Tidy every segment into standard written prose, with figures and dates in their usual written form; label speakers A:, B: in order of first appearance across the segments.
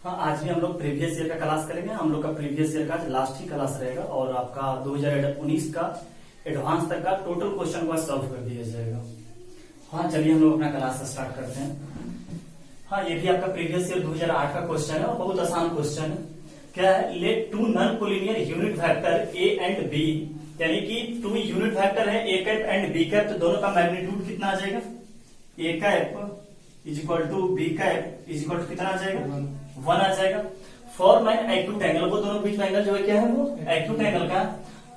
A: हाँ, आज भी हम लोग प्रीवियस ईयर का क्लास करेंगे। हम लोग का प्रीवियस ईयर का लास्ट ही क्लास रहेगा और आपका 2019 का एडवांस तक का टोटल क्वेश्चन को सॉल्व कर दिया जाएगा। हाँ, चलिए हम लोग अपना क्लास स्टार्ट करते हैं। हाँ, ये भी आपका प्रीवियस ईयर 2008 का क्वेश्चन है और बहुत आसान क्वेश्चन है। क्या है, let two non collinear unit vector A and B, यानी कि टू यूनिट वेक्टर है A cap and B cap, तो दोनों का मैग्नीट्यूड कितना आ जाएगा? A cap is equal to B cap is equal to कितना आ जाएगा? 1 आ जाएगा। फॉर्म एन एक्यूट एंगल, वो दोनों बीच में एंगल जो है क्या है, वो एक्यूट एंगल का।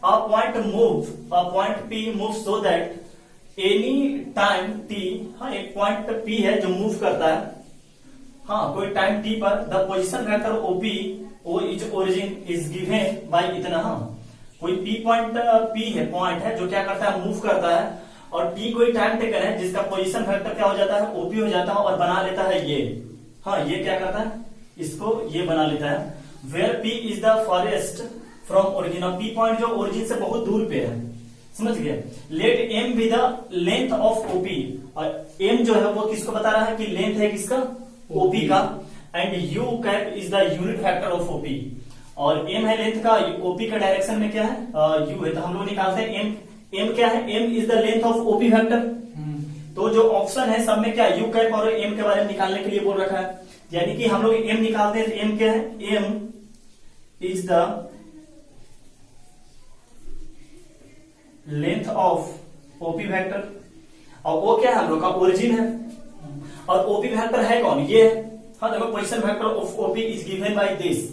A: A point P move so that any time T, हाँ एक पॉइंट पी है जो मूव करता है, हाँ कोई टाइम टी पर, the position vector OP O is origin is given by इतना। हाँ, कोई पी पॉइंट है जो क्या करता है, मूव करता है, और टी कोई टाइम टेकन है जिसका पोजीशन वेक्टर क्या हो जाता है, ओपी हो जाता है और बना लेता है ये। हाँ, ये क्या करता है, इसको ये बना लेता है। Where P is the farthest from origin, P point जो ओरिजिन से बहुत दूर पे है, समझ गए। Let M be the length of OP, और एम जो है वो किसको बता रहा है कि लेंथ है किसका, ओपी का। And you cap is the unit vector of OP, और एम है लेंथ का, ओपी का डायरेक्शन में क्या है, यू है, तो हम लोग निकालते हैं एम क्या है, M is the length of OP vector. तो जो ऑप्शन है सब में क्या, यू कैप और एम के बारे में निकालने के लिए बोल रखा है, यानी कि हम लोग एम निकालते हैं। तो एम क्या है, M is the length of OP vector, और वो क्या है, हम लोग का ओरिजिन है, और ओपी वेक्टर है कौन, ये है। हाँ, देखो position vector of OP is given by this,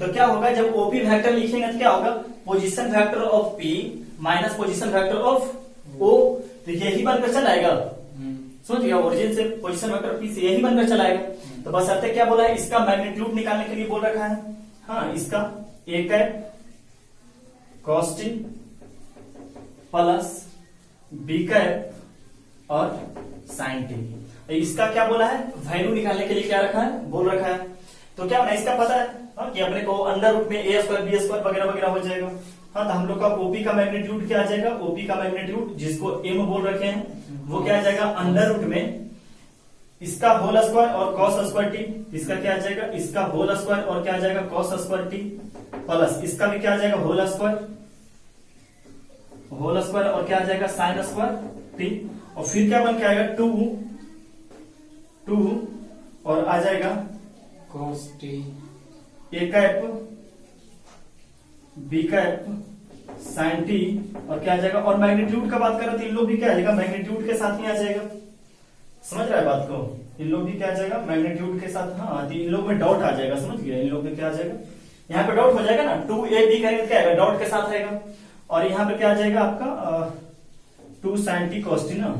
A: तो क्या होगा जब ओपी वेक्टर लिखेंगे तो क्या होगा, position vector of P minus position vector of O, तो यही बनकर चला आएगा। समझ गया, ओरिजिन से पोजीशन वेक्टर पी से यही बनकर चला आएगा। तो बस अर्थ क्या बोला है, इसका मैग्नीट्यूड निकालने के लिए बोल रखा है। हाँ, इसका A cap cos T plus B cap और साइन टी, इसका क्या बोला है, वैल्यू निकालने के लिए क्या रखा है, बोल रखा है। तो क्या इसका पता है, हाँ, कि अपने को अंडर रूट में ए स्क्वायर बी स्क्वायर वगैरह वगैरह हो जाएगा। हाँ, तो हम लोग का ओपी का मैग्नीट्यूड क्या आ जाएगा, ओपी का मैग्नीट्यूड जिसको एम बोल रखे हैं वो क्या आ जाएगा, अंडर रूट में इसका होल स्क्वायर और कॉस स्क्वायर टी, इसका क्या आ जाएगा, इसका होल स्क्वायर और क्या आ जाएगा, कॉस स्क्वायर टी, प्लस इसका भी क्या आ जाएगा, होल स्क्वायर और क्या आ जाएगा, साइन स्क्वायर टी, और फिर क्या बन के आएगा, टू और आ जाएगा
B: cos T
A: A cap B cap sine T, और क्या आ जाएगा, और मैग्नीट्यूड का बात करें तो इन लोग भी क्या आ जाएगा, मैग्नीट्यूड के साथ ही आ जाएगा। समझ रहा है बात को, इन लोग भी क्या आ जाएगा, मैग्नीट्यूड के साथ। हाँ, तो इन लोग में डॉट आ जाएगा, समझ गया, इन लोग में क्या आ जाएगा, यहाँ पे डॉट हो जाएगा ना, 2ab करेंगे क्या आएगा, डॉट के साथ आएगा, और यहाँ पे क्या आ जाएगा आपका 2 साइन टी कॉस टी ना,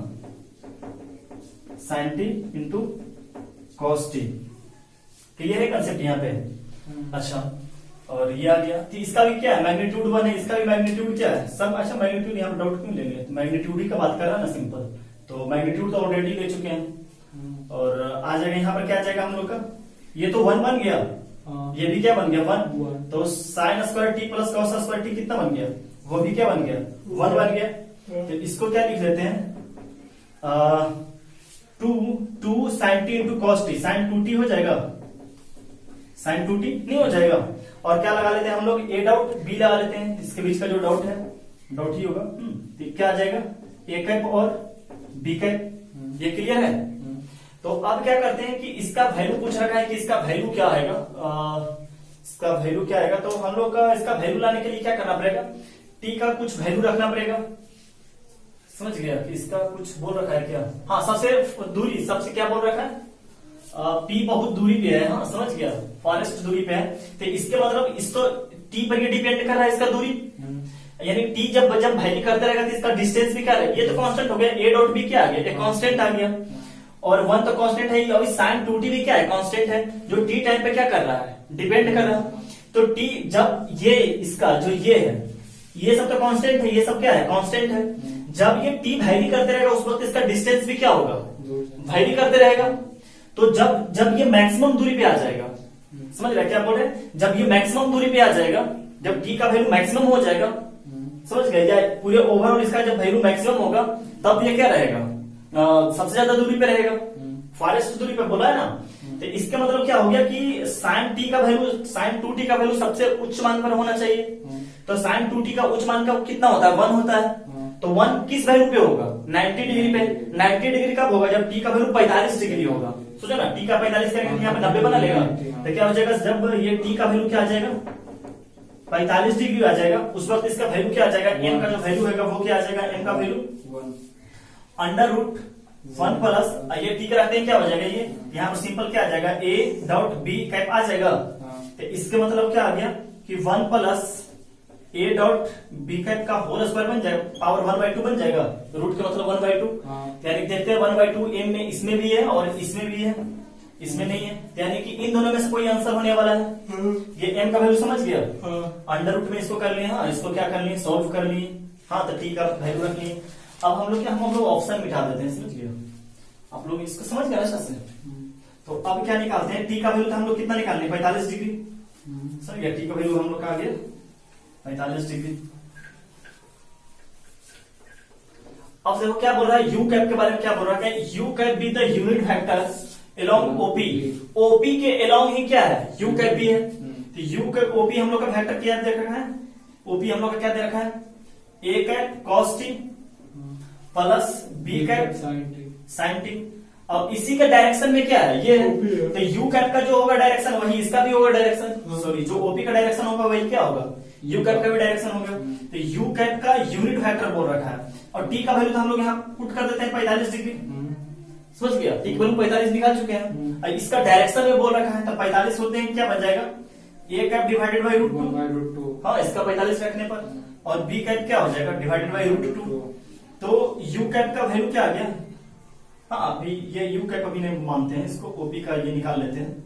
A: sine T into cos T. Clear है कंसेप्ट यहाँ पे? अच्छा, और ये आ गया, तो इसका भी क्या है, मैग्नीट्यूड 1 है, इसका भी मैग्नीट्यूड क्या है सब। अच्छा, मैग्नीट्यूड यहाँ पे डाउट क्यों लेंगे, मैग्नीट्यूड ही का बात कर रहा है ना, सिंपल, तो मैग्नीट्यूड तो ऑलरेडी ले चुके हैं। और आ जाएगा यहाँ पर क्या आ जाएगा हम लोग का, ये तो 1 बन गया, ये भी क्या बन गया, 1, तो sine square T plus cos square T कितना बन गया, वो भी क्या बन गया, 1 बन गया। तो इसको क्या लिख देते हैं, 2 sine T into cos T, sine 2t हो जाएगा, साइन 2t नहीं हो जाएगा, और क्या लगा लेते हैं हम लोग, ए डाउट बी लगा लेते हैं, इसके बीच का जो डाउट है डाउट ही होगा। तो क्या आ जाएगा, ए कैप और बी कैप, ये क्लियर है। तो अब क्या करते हैं कि इसका वैल्यू पूछ रखा है कि इसका वैल्यू क्या आएगा, इसका वैल्यू क्या आएगा, तो हम लोग का इसका वैल्यू लाने के लिए क्या करना पड़ेगा, टी का कुछ वैल्यू रखना पड़ेगा। समझ गया कि इसका कुछ बोल रखा है क्या, हाँ सबसे दूरी, सबसे क्या बोल रखा है, पी बहुत दूरी पे है, हाँ समझ गया, फॉरेस्ट दूरी पे है, तो इसके मतलब इस तो टी पर ये डिपेंड कर रहा है इसका दूरी, यानी टी जब वैल्यू करता रहेगा तो इसका डिस्टेंस भी क्या है, ये तो कांस्टेंट हो गया, ए डॉट बी क्या आ गया, एक कांस्टेंट आ गया, और 1 तो कांस्टेंट है, अभी साइन 2t भी क्या है, कांस्टेंट है, जो टी टाइम पे क्या कर रहा है, डिपेंड कर रहा है। तो टी जब ये इसका जो ये है, ये सब तो कांस्टेंट है, ये सब क्या है, कांस्टेंट है, जब ये टी वैरी करते रहेगा उस वक्त इसका डिस्टेंस भी क्या होगा, वैरी करते रहेगा। तो जब ये मैक्सिमम दूरी पे आ जाएगा, समझ रहे क्या बोल रहे हैं, जब ये मैक्सिमम दूरी पे आ जाएगा, जब टी का वैल्यू मैक्सिमम हो जाएगा, समझ गए, या पूरे ओवरऑल इसका जब वैल्यू मैक्सिमम होगा, तब ये क्या रहेगा, सबसे ज्यादा दूरी पे रहेगा, फॉरेस्ट दूरी पे बोला है ना। तो इसका मतलब क्या हो गया कि साइन टी का वैल्यू, साइन 2t का वैल्यू सबसे उच्च मान पर होना चाहिए। तो साइन 2t का उच्च मान का कितना होता है, 1 होता है। तो 1 किस वैल्यू पे होगा, 90 डिग्री पे। 90 डिग्री कब होगा, जब t का वैल्यू 45 डिग्री होगा। सोचो ना, t का 45 करेंगे यहाँ पे 90 बना लेगा, तो क्या हो जाएगा, जब ये t का वैल्यू क्या आ जाएगा, 45 डिग्री आ जाएगा, उस वक्त इसका वैल्यू क्या आ जाएगा, m का जो वैल्यू है वो क्या आ जाएगा, m का वैल्यू अंडर रूट 1 प्लस ये t का रखते हैं क्या हो जाएगा, ये यहाँ पर सिंपल क्या आ जाएगा, a डॉट b कैप आ जाएगा। तो इसके मतलब क्या आ गया कि 1 plus a dot b cap का होल स्क्वायर बन जाएगा, पावर 1/2 बन जाएगा। रूट का मतलब 1/2, यानी देखते हैं 1/2 m में इसमें भी है और इसमें भी है, इसमें नहीं है, यानी कि इन दोनों में से कोई आंसर होने वाला है। ये m का वैल्यू समझ गया, अंडर रूट में इसको कर लिए, हाँ इसको क्या कर लिए, सॉल्व कर लिए, हाँ तो t का वैल्यू रख लिए। अब हम लोग क्या, हम लोग ऑप्शन मिटा देते हैं, समझ गया आप लोग, इसको समझ गया ना से। तो अब क्या निकालते हैं, t का वैल्यू हम लोग कितना निकालने, 45 डिग्री, समझ गया, t का वैल्यू हम लोग का आ गया 45 डिग्री। अब देखो क्या बोल रहा है, यू कैप के बारे में क्या बोल रहा है, you cap be the unit vector along OP. OP के एलोंग ही क्या है, यू कैप बी है। तो यू कैप ओपी हम लोग का वेक्टर क्या दे रखा है, ओपी हम लोग का क्या दे रखा है, A cap cos T plus B cap sine T. अब इसी का डायरेक्शन में क्या है, ये है। तो यू कैप का जो होगा डायरेक्शन वही इसका भी होगा डायरेक्शन, सॉरी जो ओपी का डायरेक्शन होगा वही क्या होगा, यू कैप का भी डायरेक्शन होगा। तो यू कैप का यूनिट वेक्टर बोल रखा है, और टी का वैल्यू तो हम लोग यहाँ पुट कर देते हैं 45 डिग्री, समझ गया, टी का वैल्यू 45 निकाल चुके हैं। और इसका डायरेक्शन में बोल रखा है, तो 45 होते हैं क्या बन जाएगा, A cap divided by root 2, हाँ इसका 45 रखने पर, और बी कैप क्या हो जाएगा, डिवाइडेड बाई रूट 2। तो यू कैप का वैल्यू क्या आ गया, हाँ अभी ये यू कैप अभी नहीं मानते हैं इसको, ओपी का ये निकाल लेते हैं,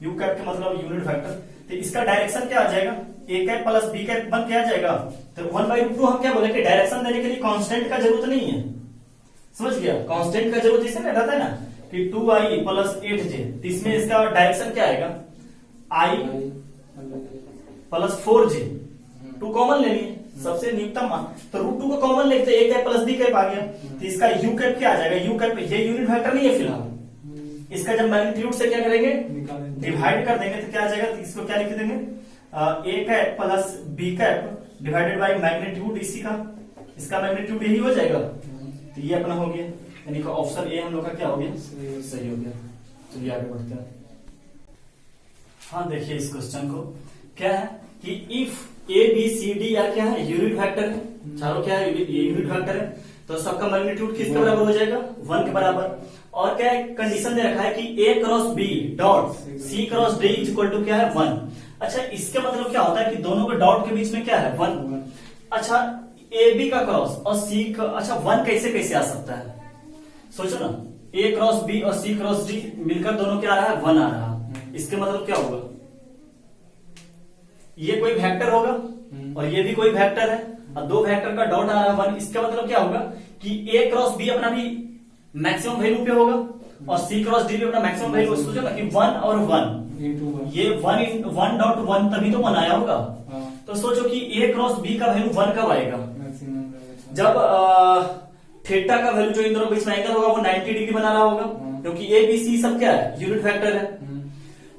A: यू कैप के मतलब यूनिट वेक्टर। तो इसका डायरेक्शन क्या आ जाएगा, A cap plus B cap बन क्या आ जाएगा, तो 1/2 हम क्या बोले कि डायरेक्शन देने के लिए कांस्टेंट का जरूरत नहीं है, समझ गया, कांस्टेंट का जरूरत इसमें रहता है ना कि 2i प्लस 8j, तो इसमें इसका डायरेक्शन क्या आएगा, i प्लस 4j, 2 कॉमन लेनी है सबसे न्यूनतम मान, तो रूट 2 को कॉमन लेते हैं, ए कैप प्लस बी कैप आ गया। तो इसका यू कैप क्या आ जाएगा, यू कैप ये यूनिट वेक्टर नहीं है फिलहाल, इसका जब मैग्नीट्यूड से क्या करेंगे, डिवाइड कर देंगे, तो क्या आ जाएगा, तो इसको क्या लिख देंगे, A cap plus B cap divided by magnitude इसी का, इसका मैग्नीट्यूड यही हो जाएगा। तो ये अपना हो गया, यानी कि ऑप्शन ए हम लोग का क्या हो गया, सही हो गया। चलिए आगे बढ़ते हैं। हाँ देखिए इस क्वेश्चन को क्या है कि if A B C D या क्या है, यूनिट वेक्टर है, चारों क्या है, यूनिट वेक्टर है, तो सबका मैग्नीट्यूड किसके बराबर हो जाएगा, 1 के बराबर। और क्या है, कंडीशन दे रखा है कि A cross B dot C cross D is equal to क्या है, 1। अच्छा इसका मतलब क्या होता है कि दोनों के डॉट के बीच में क्या है, 1। अच्छा ए बी का क्रॉस और सी का, अच्छा 1 कैसे कैसे आ सकता है, सोचो ना, ए क्रॉस बी और सी क्रॉस डी मिलकर दोनों क्या आ रहा है, 1 आ रहा है। इसके मतलब क्या होगा, ये कोई वेक्टर होगा और ये भी कोई वेक्टर है, और दो वेक्टर का डॉट आ रहा है 1। इसका मतलब क्या होगा कि ए क्रॉस बी अपना भी मैक्सिमम वैल्यू पे होगा और सी क्रॉस डी भी अपना मैक्सिमम वैल्यू, सोचो ना कि 1 और 1, ये 1 डॉट 1 तभी तो 1 आया होगा। तो सोचो कि ए क्रॉस बी का वैल्यू 1 कब आएगा, जब थीटा का वैल्यू जो इन दोनों बीच में एंगल होगा वो 90 डिग्री बना रहा होगा, क्योंकि ए बी सी सब क्या है, यूनिट वेक्टर है।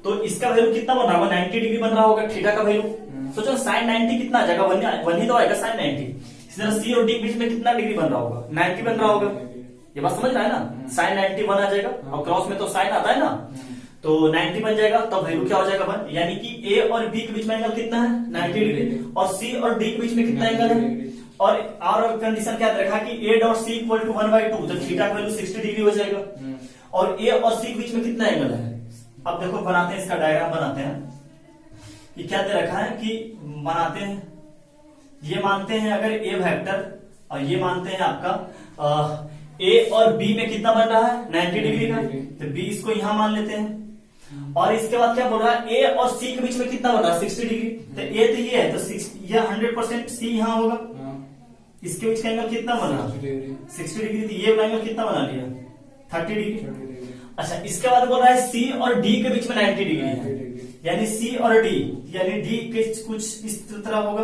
A: तो इसका वैल्यू कितना बन रहा होगा, 90 डिग्री बन रहा होगा थीटा का वैल्यू। सोचो साइन 90 कितना आ जाएगा, 1 ही तो आएगा साइन 90। इसी तरह सी और डी के बीच में कितना डिग्री बन रहा होगा, 90 बन रहा होगा। ये बात समझ रहा है ना, साइन 90 1 आ जाएगा, और क्रॉस में तो साइन आता है ना, तो 90 बन जाएगा, तब वैल्यू क्या हो जाएगा 1, यानी कि ए और बी के बीच में एंगल कितना है, 90 डिग्री, और सी और डी के बीच में कितना एंगल है। और कंडीशन क्या रखा कि A dot C equal to 1/2, तो थीटा का वैल्यू 60 डिग्री हो जाएगा, और ए और सी के बीच में कितना एंगल है। अब देखो बनाते हैं, इसका डायग्राम बनाते हैं कि क्या दे रखा है, कि बनाते हैं, ये मानते हैं अगर ए वेक्टर, और ये मानते हैं आपका ए और बी में कितना बन रहा है, 90 डिग्री का, तो बी इसको यहां मान लेते हैं। और इसके बाद क्या बोल रहा है, ए और सी के बीच में कितना बन रहा है, 60 डिग्री, तो ए तो ये है, तो ये 100% सी यहां होगा। इसके बीच का एंगल कितना बन रहा है, 60 डिग्री, तो ये एंगल कितना बना लिया, 30 डिग्री। अच्छा इसके बाद बोल रहा है सी और डी के बीच में 90 डिग्री है, यानी सी और डी, यानी डी के कुछ इस तरह होगा,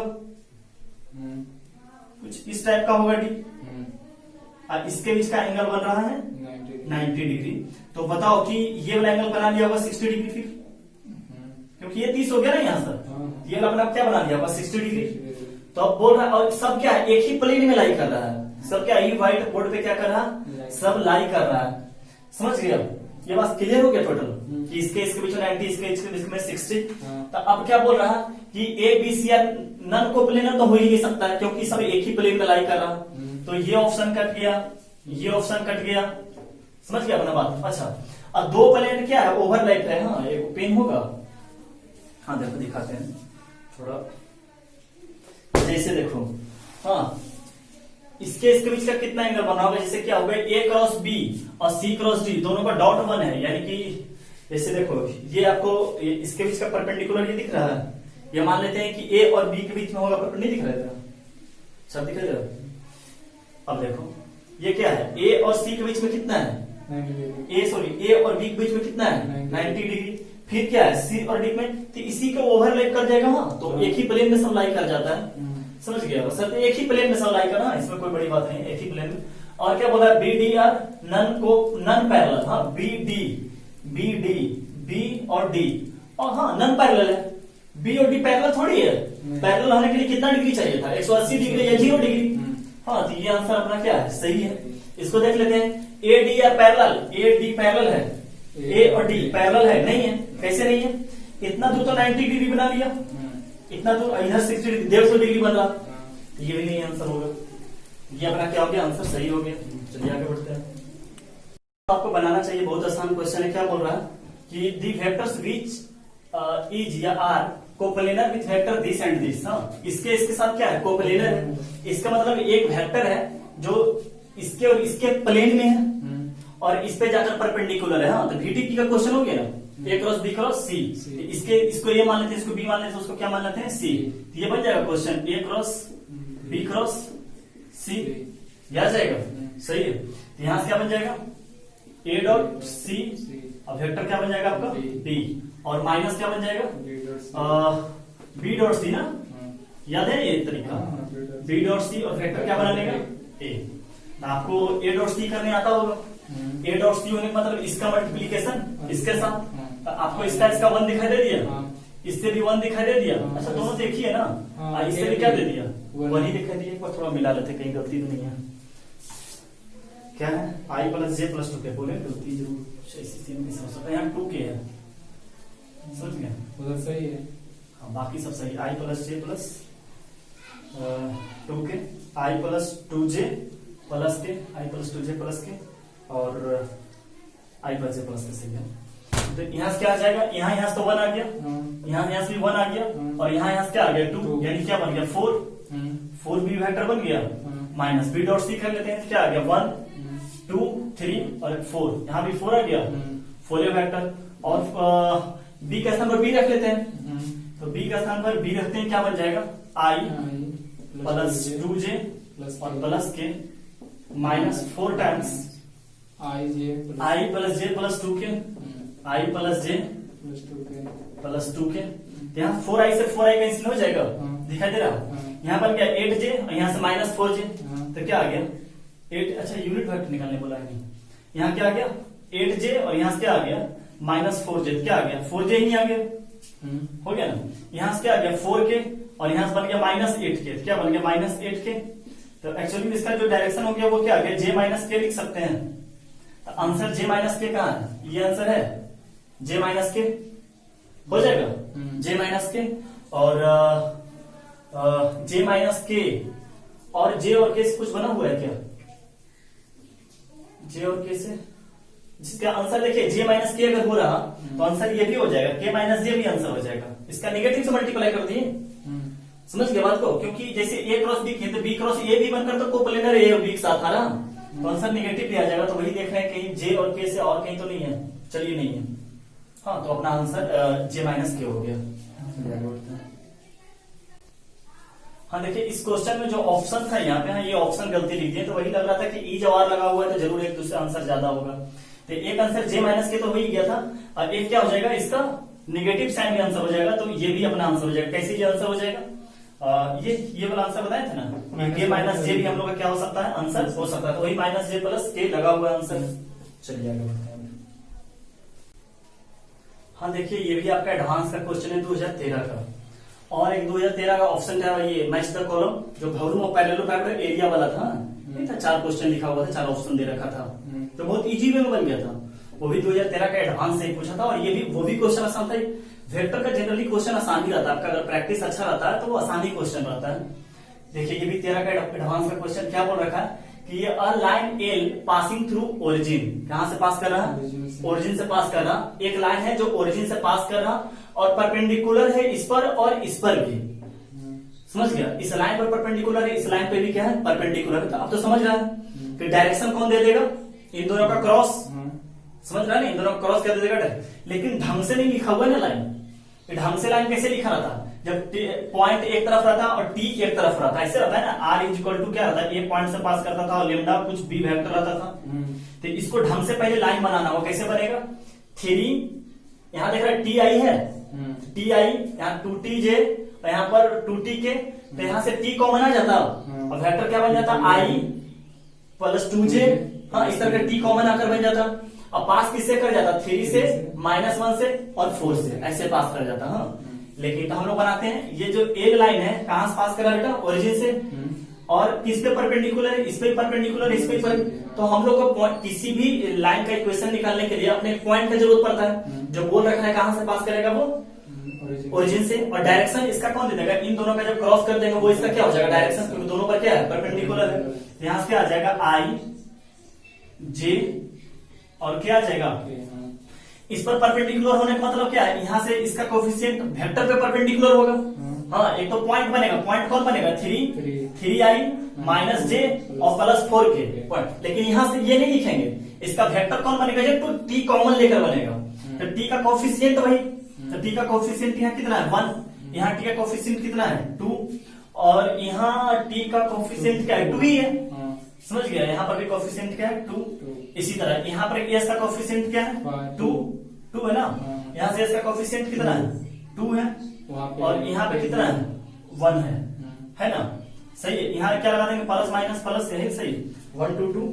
A: कुछ इस टाइप का होगा डी। और इसके बीच का एंगल बन रहा है 90 डिग्री। तो बताओ कि ये वाला एंगल बना लिया होगा 60 डिग्री फिर, क्योंकि ये 30 हो गया ना यहाँ सर, ये वाला अपना क्या बना लिया होगा 60 डिग्री। तो अब बोल रहा है, और सब क्या है एक ही प्लेन में लाई कर रहा है, सब क्या ये व्हाइट बोर्ड पे क्या कर रहा है, सब लाई कर रहा है। समझ गया, ये बात क्लियर हो गया टोटल कि इसके बीच में 90, इसके बीच में 60। तो अब क्या बोल रहा है कि A B C are non coplanar तो हो ही नहीं सकता है, क्योंकि सब एक ही प्लेन में लाई कर रहा। तो ये ऑप्शन कट गया, ये ऑप्शन कट गया। समझ गया अपना बात। अच्छा, अब दो प्लेन क्या है, ओवरलैप है। हाँ, एक पेन होगा, हाँ देखो दिखाते हैं थोड़ा, जैसे देखो, हाँ इसके बीच का कितना एंगल बना होगा, जैसे क्या होगा ए क्रॉस बी और सी क्रॉस डी दोनों का डॉट 1 है, यानी कि जैसे देखो ये आपको इसके बीच का परपेंडिकुलर ये दिख रहा है, ये मान लेते हैं कि ए और बी के बीच में होगा, पर नहीं दिख रहा है, सब दिख रहा है। अब देखो ये क्या है, ए और सी के बीच में कितना है, ए और बी के बीच में कितना है 90 डिग्री। फिर क्या है सी और डी में, तो इसी को ओवरलैप कर जाएगा। हाँ, तो एक ही प्लेन में सब लाई कर जाता है। समझ गया बस, एक ही प्लेन में सब लाई करना, इसमें कोई बड़ी बात नहीं, एक ही प्लेन में। और क्या बोला, B D are non parallel. हाँ, बी डी बी और डी, और हाँ नन पैरेलल है, बी और डी पैरेलल थोड़ी है। पैरेलल होने के लिए कितना डिग्री चाहिए था, 180 डिग्री या 0 डिग्री। हाँ, तो ये आंसर अपना क्या है, सही है। इसको देख लेते हैं, A D R parallel, A D parallel है, ए और डी पैरेलल है, नहीं है। कैसे नहीं है, इतना दूर तो 90 डिग्री बना लिया, इतना दूर इधर 60 डिग्री 150 डिग्री बन रहा, ये भी नहीं आंसर होगा। ये अपना क्या हो गया, आंसर सही हो गया। चलिए आगे बढ़ते हैं। आपको बनाना चाहिए, बहुत आसान क्वेश्चन है। क्या बोल रहा है कि दी वेक्टर्स विच इज या are coplanar with vector this and this. हाँ, इसके साथ क्या है, कोप्लेनर है। इसका मतलब एक वेक्टर है जो इसके और इसके प्लेन में है और इस पे जाकर परपेंडिकुलर है। हाँ, तो VTP का क्वेश्चन हो गया ना, ए क्रॉस बी क्रॉस सी। इसको ये मान लेते हैं, इसको बी मान लेते हैं, उसको क्या मान लेते हैं सी। तो ये बन जाएगा क्वेश्चन ए क्रॉस बी क्रॉस सी, आ जाएगा। सही है। तो यहां से क्या बन जाएगा, ए डॉट सी, और वेक्टर क्या बन जाएगा आपका बी, और माइनस क्या बन जाएगा बी डॉट सी ना, याद है ये तरीका, बी डॉट सी, और वेक्टर क्या बनाने का ए। आपको ए डॉट सी करने आता होगा, ए डॉट सी होने का मतलब इसका मल्टीप्लीकेशन इसके साथ। तो आपको इसका 1 दिखाई दे दिया, इससे भी 1 दिखाई दे दिया। अच्छा, दोनों देखिए ना, इससे भी क्या दे दिया, 1 ही दिखाई दिया। एक बार थोड़ा मिला लेते, कहीं गलती तो नहीं है। क्या है, i प्लस जे प्लस 2 के, बोले गलती जरूर, यहाँ 2 के है, समझ गया,
B: उधर सही है।
A: हाँ, बाकी सब सही। i प्लस जे प्लस 2 के, i प्लस 2j प्लस के, i प्लस 2j प्लस के, और i प्लस जे प्लस के, सही है। तो यहाँ से क्या आ जाएगा, यहाँ से तो 1 आ गया, यहाँ से भी 1 आ गया, और यहाँ से क्या आ गया 2, यानी क्या बन गया 4 बी वेक्टर बन गया। माइनस बी डॉट सी कर लेते हैं, क्या आ गया 1 2 3 और 4, यहाँ भी 4 आ गया, 4 वेक्टर। और बी के स्थान पर बी रख लेते हैं, तो बी का स्थान पर बी रखते हैं, क्या बन जाएगा i प्लस 2j और प्लस के minus 4 times i plus j plus 2 के, i प्लस j प्लस 2 के। यहाँ 4i से 4i कैंसिल हो जाएगा, दिखाई दे रहा। यहाँ पर क्या 8j और यहाँ से माइनस 4j, तो क्या आ गया 8। अच्छा, यूनिट वेक्टर निकालने बोला है, यहाँ क्या आ गया 8j और यहाँ से क्या आ गया माइनस 4j, क्या आ गया 4j ही आ गया, हो गया ना। यहाँ से क्या आ गया 4 के, और यहाँ से बन गया माइनस 8 के, क्या बन गया माइनस 8 के। तो एक्चुअली इसका जो डायरेक्शन हो गया वो क्या आ गया, j माइनस के लिख सकते हैं। तो आंसर j माइनस के कहाँ है, ये आंसर है j माइनस के, हो जाएगा j माइनस के, और j माइनस के, और j और k से कुछ बना हुआ है क्या, j और k से, जिसका आंसर देखिए j माइनस के अगर हो रहा तो आंसर ये भी हो जाएगा, k माइनस j भी आंसर हो जाएगा। इसका नेगेटिव से मल्टीप्लाई कर दिए, समझ गए बात को, क्योंकि जैसे a क्रॉस बी तो b क्रॉस a भी बनकर तो कोप्लेनर a और b के साथ आ रहा, तो आंसर नेगेटिव भी आ जाएगा। तो वही देख रहे हैं कहीं j और k से और कहीं तो नहीं है, चलिए नहीं है। हाँ, तो अपना आंसर j माइनस के हो गया। हाँ, देखिए इस क्वेश्चन में जो ऑप्शन था यहाँ पे, हाँ ये ऑप्शन गलती लिख दिए, तो वही लग रहा था कि ई जवाब लगा हुआ है तो जरूर एक दूसरा आंसर ज्यादा होगा। तो एक आंसर j माइनस के तो हो ही गया था, और एक क्या हो जाएगा इसका नेगेटिव साइन भी आंसर हो जाएगा, तो ये भी अपना आंसर हो जाएगा। कैसे ये आंसर हो जाएगा, ये वाला आंसर बताए थे ना, के माइनस जे भी हम लोग का क्या हो सकता है, आंसर हो सकता है। तो वही माइनस जे प्लस के लगा हुआ आंसर। चलिए आगे बढ़ते हैं। हाँ देखिए, ये भी आपका एडवांस का क्वेश्चन है 2013 का, और एक 2013 का ऑप्शन था ये मैच द कॉलम, जो वॉल्यूम और पैरेललोपैरलर एरिया वाला था, नहीं था, 4 क्वेश्चन लिखा हुआ था, 4 ऑप्शन दे रखा था, तो बहुत इजी वे में बन गया था। वो भी 2013 का एडवांस से ही पूछा था, और ये भी वो भी क्वेश्चन आसान था। वेक्टर का जनरली क्वेश्चन आसान ही रहता है आपका, अगर प्रैक्टिस अच्छा रहता है तो वो आसान ही क्वेश्चन रहता है। देखिए ये भी 13 का एडवांस का क्वेश्चन क्या बोल रखा है कि ये a line L passing through origin, कहां से पास कर रहा है, ओरिजिन से पास कर रहा। एक लाइन है जो ओरिजिन से पास कर रहा और परपेंडिकुलर है इस पर और इस पर भी, समझ गया, इस लाइन पर परपेंडिकुलर है, इस लाइन पे भी क्या है, परपेंडिकुलर है। अब तो समझ रहा है कि डायरेक्शन कौन दे देगा, इन दोनों का क्रॉस, समझ रहा है ना, इन दोनों का क्रॉस क्या दे देगा, लेकिन ढंग से नहीं लिखा हुआ है ना लाइन। ढंग से लाइन कैसे लिखा रहता, जब पॉइंट एक तरफ रहता और टी एक तरफ रहता, ऐसे रहता है ना, आर इज इक्वल टू क्या रहता है, ए पॉइंट से पास करता था और लेमडा कुछ बी वेक्टर रहता था। तो इसको ढंग से पहले लाइन बनाना हो, कैसे बनेगा, 3 यहाँ देख रहा है टी आई है, टी आई यहाँ 2t जे और यहाँ पर 2t के, तो यहाँ से t कॉमन आ जाता और वेक्टर क्या बन जाता, i प्लस 2j। हाँ, इस तरह का t कॉमन आकर बन जाता। अब पास किससे कर जाता, 3 से, -1 से और 4 से, ऐसे पास कर जाता। हाँ, लेकिन तो हम लोग बनाते हैं, ये जो एक लाइन है कहां से पास कर रहा बेटा, ओरिजिन से, और किस पे परपेंडिकुलर है, इस पे परपेंडिकुलर, इस पे तो हम लोग को किसी भी लाइन का इक्वेशन निकालने के लिए अपने पॉइंट की जरूरत पड़ता है। जो बोल रखा है कहां से पास करेगा वो ओरिजिन से, और डायरेक्शन इसका कौन दे देगा, इन दोनों का जब क्रॉस कर देंगे वो इसका क्या हो जाएगा, डायरेक्शन, क्योंकि दोनों पर क्या है, परपेंडिकुलर है। यहां से क्या आ जाएगा, आई जे और क्या आ जाएगा, इस पर परपेंडिकुलर होने का मतलब क्या है, यहाँ से इसका कोफिशिएंट वेक्टर पे परपेंडिकुलर होगा। हाँ, एक तो पॉइंट बनेगा, पॉइंट कौन बनेगा, 3i माइनस जे और प्लस 4 के पॉइंट, लेकिन यहाँ से ये नहीं लिखेंगे, इसका वेक्टर कौन बनेगा, ये तो टी कॉमन लेकर बनेगा, तो टी का कोफिशिएंट वही, तो टी का कोफिशिएंट यहाँ कितना है, 1, यहाँ टी का कोफिशिएंट कितना है, 2, और यहाँ टी का कोफिशिएंट क्या है, 2 ही है, समझ गया, यहाँ पर भी कोफिशिएंट क्या है, 2। इसी तरह यहाँ पर एस का कोफिशिएंट क्या है, 2 है ना, यहाँ से एस का कोफिशिएंट कितना है, 2 है, और यहाँ पे कितना है, 1 है ना, सही है। यहाँ क्या लगा देंगे, प्लस माइनस प्लस, यही सही, 1 2 2,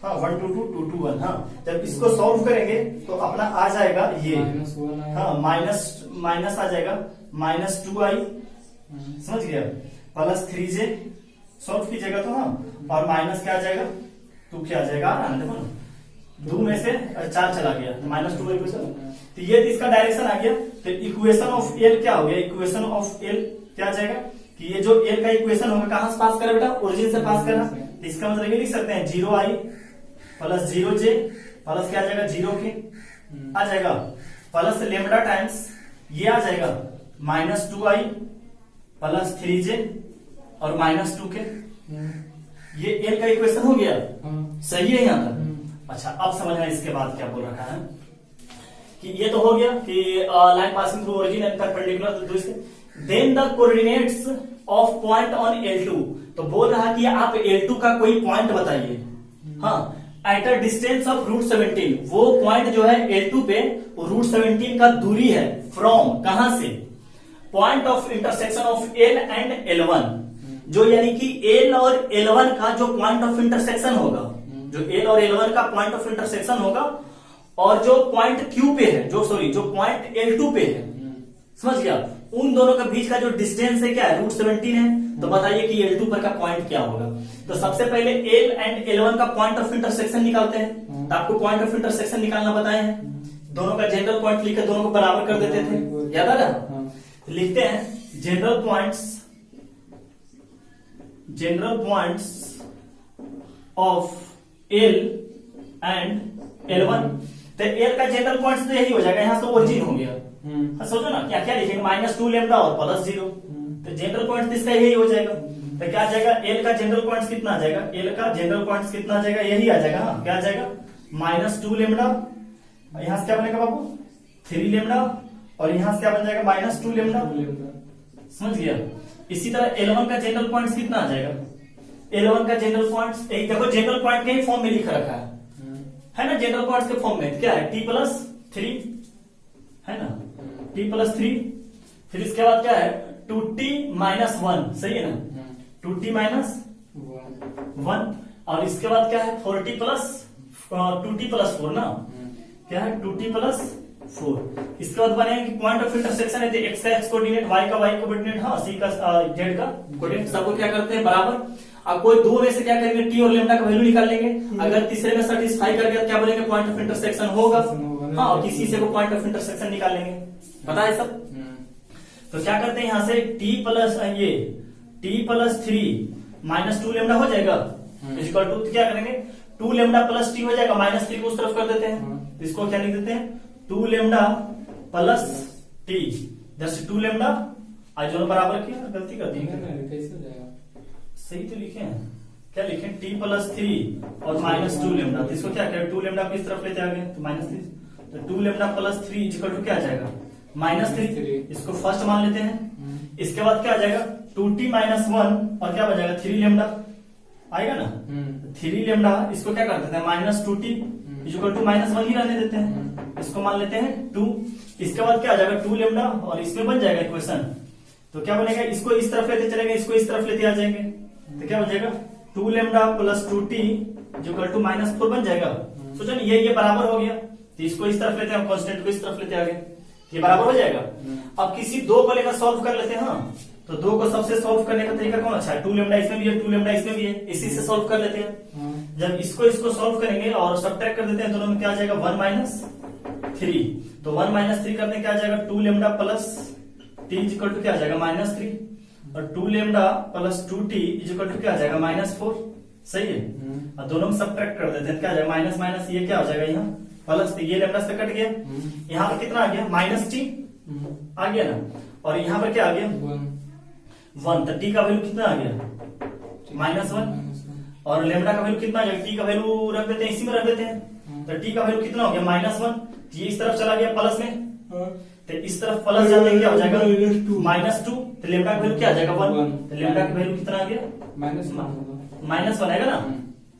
A: हाँ 1 2 2 2 2 1। हाँ, जब इसको सॉल्व करेंगे तो अपना आ जाएगा ये, हाँ माइनस आ जाएगा, -2i, समझ गया, प्लस 3j, सॉल्व कीजिएगा तो, हाँ, और माइनस क्या आ जाएगा, 2 क्या आ जाएगा, देखो ना, 2 में से 4 चला गया, -2 इक्वेशन, तो ये इसका डायरेक्शन आ गया। तो इक्वेशन ऑफ एल क्या हो गया, इक्वेशन ऑफ एल क्या आ जाएगा कि ये जो एल का इक्वेशन होगा कहां से पास करा बेटा, ओरिजिन से पास करा, तो इसका मतलब ये लिख सकते हैं 0i प्लस 0j प्लस क्या आ जाएगा, 0 के आ जाएगा, प्लस लेमडा टाइम्स ये आ जाएगा -2i प्लस 3j और -2 के, ये एल का इक्वेशन हो गया, सही है यहाँ तक। अच्छा, अब समझना इसके बाद क्या बोल रखा है कि ये तो हो गया कि line passing through origin and perpendicular, then the coordinates of point on L2, तो बोल रहा कि आप L2 का कोई पॉइंट बताइए। हाँ, एट अ डिस्टेंस ऑफ √17, वो पॉइंट जो है L2 पे √17 का दूरी है फ्रॉम, कहां से, point of intersection of L and L1, जो यानी कि L और L1 का जो पॉइंट ऑफ इंटरसेक्शन होगा, जो L और L1 का पॉइंट ऑफ इंटरसेक्शन होगा, और जो पॉइंट Q पे है, जो पॉइंट L2 पे है, समझ गया, उन दोनों के बीच का जो डिस्टेंस है क्या है, √17 है। तो बताइए कि L2 पर का पॉइंट क्या होगा। तो सबसे पहले L एंड L1 का पॉइंट ऑफ इंटरसेक्शन निकालते हैं, तो आपको पॉइंट ऑफ इंटरसेक्शन निकालना बताए हैं, दोनों का जनरल पॉइंट लिखकर दोनों को बराबर कर देते थे, याद आ रहा, लिखते हैं general points of L and L1, तो L का जनरल पॉइंट्स तो यही हो जाएगा, यहां से ओरिजिन हो गया। सोचो ना क्या क्या लिखेंगे, -2 लेमडा और +0, तो जनरल पॉइंट इसका यही हो जाएगा। तो क्या आ जाएगा, L का जनरल पॉइंट्स कितना आ जाएगा, L का जनरल पॉइंट्स कितना आ जाएगा, यही आ जाएगा। हाँ, क्या आ जाएगा, -2 लेमडा, यहां से क्या बनेगा बाबू, 3 लेमडा, और यहां से क्या बन जाएगा, -2 लेमडा, समझ गया। इसी तरह L1 का जनरल पॉइंट्स कितना आ जाएगा, L1 का जनरल पॉइंट्स, एक देखो जनरल पॉइंट के ही फॉर्म में लिखा रखा है ना, जनरल पॉइंट्स के फॉर्म में क्या है, t+3 है ना, t+3, फिर इसके बाद क्या है 2t माइनस 1, सही है ना, 2t माइनस 1, और इसके बाद क्या है 4t प्लस 2t प्लस 4 ना, क्या है 2t प्लस 4। इसके बाद बनेगा कि पॉइंट ऑफ इंटरसेक्शन है, एक्स का एक्स कोऑर्डिनेट, वाई का वाई कोऑर्डिनेट, हाँ सी का जेड का कोऑर्डिनेट, सबको क्या करते हैं बराबर। अब कोई दो में से क्या करेंगे, टी और लेमडा का वैल्यू निकाल लेंगे, अगर तीसरे में सेटिस्फाई कर गया क्या बोलेंगे, पॉइंट ऑफ इंटरसेक्शन होगा, हाँ, और किसी से को पॉइंट ऑफ इंटरसेक्शन निकाल लेंगे, पता है सब। तो क्या करते हैं यहाँ से टी प्लस ये टी प्लस 3 माइनस 2 लेमडा हो जाएगा, इक्वल टू क्या करेंगे 2 लेमडा प्लस टी हो जाएगा, माइनस 3 को उस तरफ कर देते हैं, इसको क्या लिख देते हैं 2 लेमडा प्लस टी, जैसे 2 लेमडा आज दोनों बराबर किया, गलती कर दी,
B: कैसे हो जाएगा,
A: सही तो लिखे हैं, क्या लिखे टी प्लस 3 और माइनस 2 लेमडा, तो इसको क्या करें 2 लेमडा को इस तरफ लेते आ गए तो माइनस 3, तो 2 लेमडा प्लस 3 इक्वल टू क्या आ जाएगा -3, इसको फर्स्ट मान लेते हैं। इसके बाद क्या आ जाएगा 2t माइनस 1 और क्या बचेगा 3 लेमडा आएगा ना, 3 लेमडा, इसको क्या कर देते हैं -2t इक्वल टू -1 ही रहने देते हैं, इसको मान लेते हैं 2। इसके बाद क्या आ जाएगा 2 लेमडा और इसमें बन जाएगा इक्वेशन, तो क्या बनेगा, इसको इस तरफ लेते चलेंगे, इसको इस तरफ लेते आ जाएंगे, तो क्या बचेगा 2 lambda plus 2t equal to -4 बन जाएगा। सोचो ना ये बराबर हो गया, तो इसको इस तरफ लेते हैं, कांस्टेंट को इस तरफ लेते आ गए, ये बराबर हो जाएगा। अब किसी दो को लेकर सॉल्व कर लेते हैं, हाँ, तो दो को सबसे सॉल्व करने का तरीका कौन अच्छा है, 2 लेमडा इसमें भी है 2 लेमडा इसमें भी है, इसी से सॉल्व कर लेते हैं। जब इसको सॉल्व करेंगे और सब्ट्रैक्ट कर देते हैं, दोनों में क्या आ जाएगा 1 माइनस 3, तो 1 माइनस 3 करने क्या आ जाएगा 2 lambda plus T equal to क्या आ जाएगा -3, और 2 lambda plus 2t equal to क्या आ जाएगा -4, सही है। और दोनों में सब्ट्रैक्ट कर देते हैं, क्या आ जाएगा माइनस माइनस, ये क्या हो जाएगा यहाँ प्लस, ये लेमडा से कट गया, यहाँ पर कितना आ गया -t आ गया ना, और यहाँ पर क्या आ गया 1, तो t का वैल्यू कितना आ गया -1, और लेमडा का वैल्यू कितना आ जाएगा, t का वैल्यू रख देते हैं, इसी में रख देते हैं, तो t का वैल्यू कितना हो गया -1, ये इस तरफ चला गया प्लस में, तो इस तरफ प्लस जाते क्या हो जाएगा -2, तो लेमडा का वैल्यू क्या आ जाएगा 1, तो लेमडा का वैल्यू कितना आ गया -1 आएगा ना,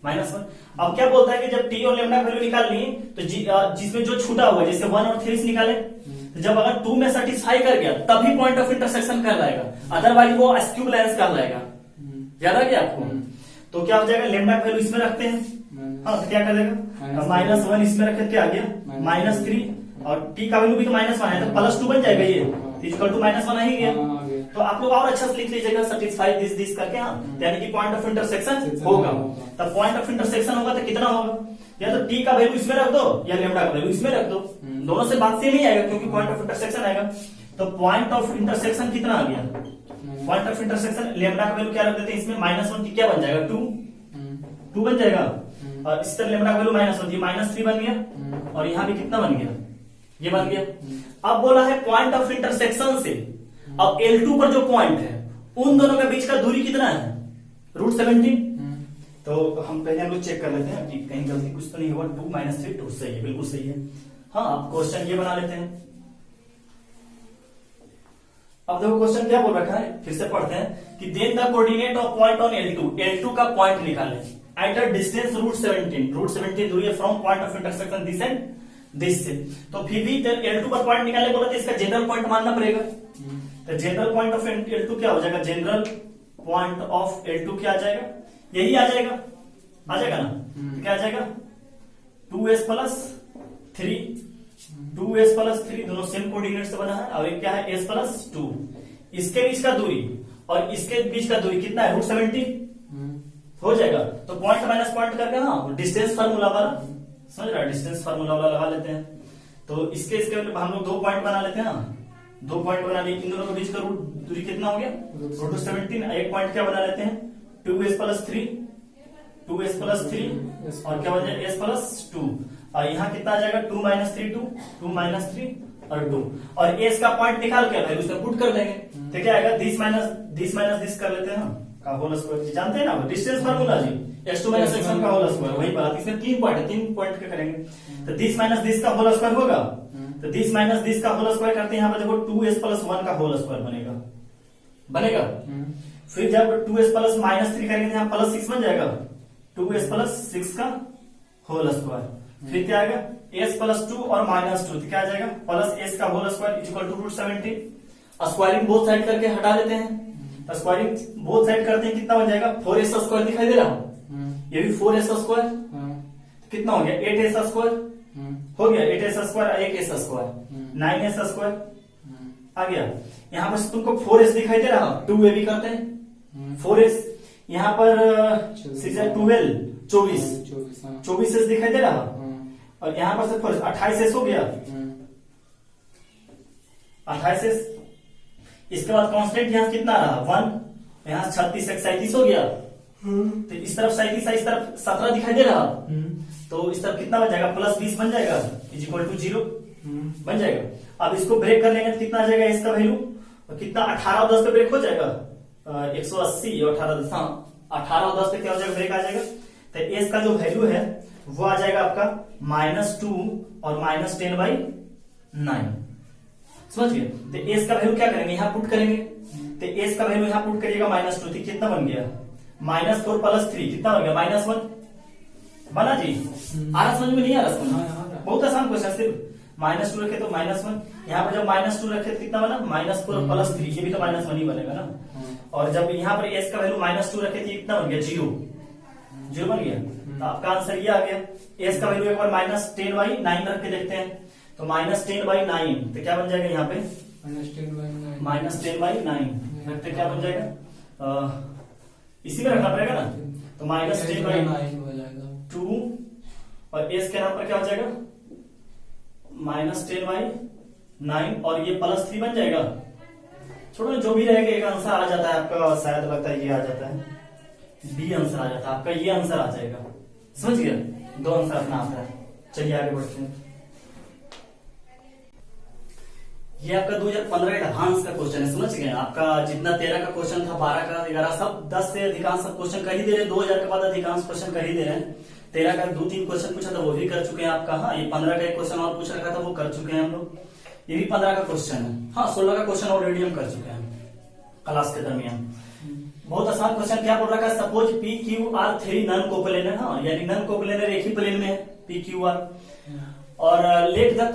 A: -1। अब क्या बोलता है कि जब टी और लेमडा का वैल्यू निकाल ली, तो जिसमें जो छूटा हुआ जैसे 1 और 3 से निकाले, तो जब अगर 2 में सेटिस्फाई कर गया तभी पॉइंट ऑफ इंटरसेक्शन कहलाएगा, अदरवाइज वो एस्क्यूब लाइंस कहलाएगा, याद आ गया आपको। तो क्या हो जाएगा लेमडा का वैल्यू इसमें रखते हैं, हाँ, तो क्या कर देगा -1 इसमें रखे, क्या आ गया -3, और टी का वैल्यू भी तो -1 है, तो +2 बन जाएगा, ये इक्वल टू -1 आ ही गया। तो आप लोग और अच्छा से लिख लीजिएगा सेटिस्फाई दिस करके, हाँ, यानी कि पॉइंट ऑफ इंटरसेक्शन होगा, तब पॉइंट ऑफ इंटरसेक्शन होगा तो कितना होगा, या तो टी का वैल्यू इसमें रख दो या लेमडा का वैल्यू इसमें रख दो, दोनों से बात से नहीं आएगा क्योंकि पॉइंट ऑफ इंटरसेक्शन आएगा। तो पॉइंट ऑफ इंटरसेक्शन कितना आ गया, पॉइंट ऑफ इंटरसेक्शन लेमडा का वैल्यू क्या रख देते हैं इसमें -1 की, क्या बन जाएगा 2 बन जाएगा, और इस तरह लेमडा का वैल्यू -1 -3 बन गया, और यहाँ भी कितना बन गया, ये बन गया। अब बोला है पॉइंट ऑफ इंटरसेक्शन से, अब L2 पर जो पॉइंट है उन दोनों के बीच का दूरी कितना है √17, तो हम पहले हम लोग चेक कर लेते हैं कि कहीं गलती कुछ तो नहीं हुआ, 2 - 3 2 सही है, बिल्कुल सही है। हाँ, अब क्वेश्चन ये बना लेते हैं। अब देखो क्वेश्चन क्या बोल रखा है, फिर से पढ़ते हैं कि then the coordinate of point on L2 का पॉइंट निकालें एट अ डिस्टेंस √17 दूरी है from point of intersection this and this से। तो फिर भी L2 पर पॉइंट निकालने बोला तो इसका जनरल पॉइंट मानना पड़ेगा, तो जनरल पॉइंट ऑफ L2 क्या हो जाएगा, जनरल पॉइंट ऑफ L2 क्या आ जाएगा, यही आ जाएगा ना, तो क्या आ जाएगा 2s प्लस 3 दोनों सेम कोऑर्डिनेट से बना है, और एक क्या है s प्लस 2, इसके बीच का दूरी और इसके बीच का दूरी कितना है √17 हो जाएगा। तो पॉइंट माइनस पॉइंट करके, हाँ, डिस्टेंस फार्मूला वाला, समझ रहा है, डिस्टेंस फार्मूला वाला लगा लेते हैं। तो इसके हम लोग 2 पॉइंट बना लेते हैं, 2 पॉइंट बना लिए, इन दोनों के बीच का दूरी कितना हो गया √17, एक पॉइंट क्या बना लेते हैं 2s प्लस 3 और क्या बन जाएगा s प्लस 2, और यहाँ कितना आ जाएगा 2 - 3 और 2, और s का पॉइंट निकाल के वैल्यू उसमें पुट कर देंगे, तो क्या आएगा दिस माइनस दिस कर लेते हैं हम का होल स्क्वायर, जानते हैं ना डिस्टेंस फार्मूला जी, s2 - x1 का होल स्क्वायर, वही बात, इसमें 3 पॉइंट है, 3 पॉइंट के करेंगे, तो दिस माइनस दिस का होल स्क्वायर होगा, तो दिस माइनस दिस का होल स्क्वायर करते हैं, यहाँ पर देखो 2s प्लस 1 का होल स्क्वायर बनेगा। फिर जब 2s प्लस -3 करेंगे यहाँ +6 बन जाएगा, 2s प्लस 6 का होल स्क्वायर, फिर क्या आएगा s प्लस 2 और -2, तो क्या आ जाएगा प्लस s का whole square equal to √17, squaring both side करके हटा लेते हैं, स्क्वायरिंग बोथ साइड करते हैं, कितना बन जाएगा 4s स्क्वायर दिखाई दे रहा है, ये भी 4s स्क्वायर, कितना हो गया 8s स्क्वायर, हो गया 8s square, 1s square, 9s square आ गया। यहाँ पर तुमको 4s दिखाई दे रहा, 2a भी करते हैं 4s, यहाँ पर 12 24s दिखाई दे रहा, और यहाँ पर से 28s हो गया, 28s। इसके बाद कांस्टेंट यहाँ कितना रहा 1, यहाँ 36 37 हो गया, तो इस तरफ 37 इस तरफ 17 दिखाई दे रहा, तो इस तरफ कितना बन जाएगा प्लस 20 बन जाएगा, इक्वल टू 0 बन जाएगा। अब इसको ब्रेक कर लेंगे तो कितना आ जाएगा इसका वैल्यू, कितना 18 और 10 पे ब्रेक हो जाएगा, 180 और 18 हाँ 18 और 10 पे क्या हो जाएगा ब्रेक आ जाएगा, तो एस का जो वैल्यू है वो आ जाएगा आपका -2 और -10/9, समझ गए। तो एस का वैल्यू क्या करेंगे यहाँ पुट करेंगे, तो एस का वैल्यू यहाँ पुट करिएगा -2, तो कितना बन गया -4 + 3 कितना बन गया -1 बना जी। आ रहा समझ में नहीं आ रहा समझ, बहुत आसान क्वेश्चन, सिर्फ -2 रखे तो -1, यहाँ पर जब -2 रखे तो कितना बना -4 + 3, ये भी तो -1 ही बनेगा ना, और जब यहाँ पर एस का वैल्यू -2 रखे तो कितना बन गया 0 बन गया, तो आपका आंसर ये आ गया। एस का वैल्यू एक बार -10/9 रख के देखते हैं, तो -10/9 तो क्या बन जाएगा यहाँ पे -10/9 रखते क्या बन जाएगा, इसी में रखना पड़ेगा ना, तो -10/2 और एस के नाम पर क्या हो जाएगा -10/9 और ये +3 बन जाएगा। छोड़ो जो भी रहेगा, एक आंसर आ जाता है आपका, शायद लगता है ये आ जाता है, बी आंसर आ जाता है आपका, ये आंसर आ जाएगा, समझ गया, 2 आंसर अपना आता है। चलिए आगे बढ़ते हैं। ये आपका 2015 एडवांस का क्वेश्चन है, समझ गए। आपका जितना 13 का क्वेश्चन था, 12 का 11 सब 10 से अधिकांश सब क्वेश्चन कर ही दे रहे हैं, 2000 के बाद अधिकांश क्वेश्चन कर ही दे रहे हैं। 13 का 2-3 क्वेश्चन पूछा था वो भी कर चुके हैं आपका, हाँ ये 15 का एक क्वेश्चन और पूछ रखा था वो कर चुके हैं हम लोग, ये भी 15 का क्वेश्चन है, हाँ 16 का क्वेश्चन ऑलरेडी हम कर चुके हैं क्लास के दरमियान। बहुत आसान क्वेश्चन क्या बोल रखा है, suppose P Q are 3 non coplanar, हाँ यानी नॉन कोप्लेनर एक ही प्लेन में है पी क्यू आर, और let the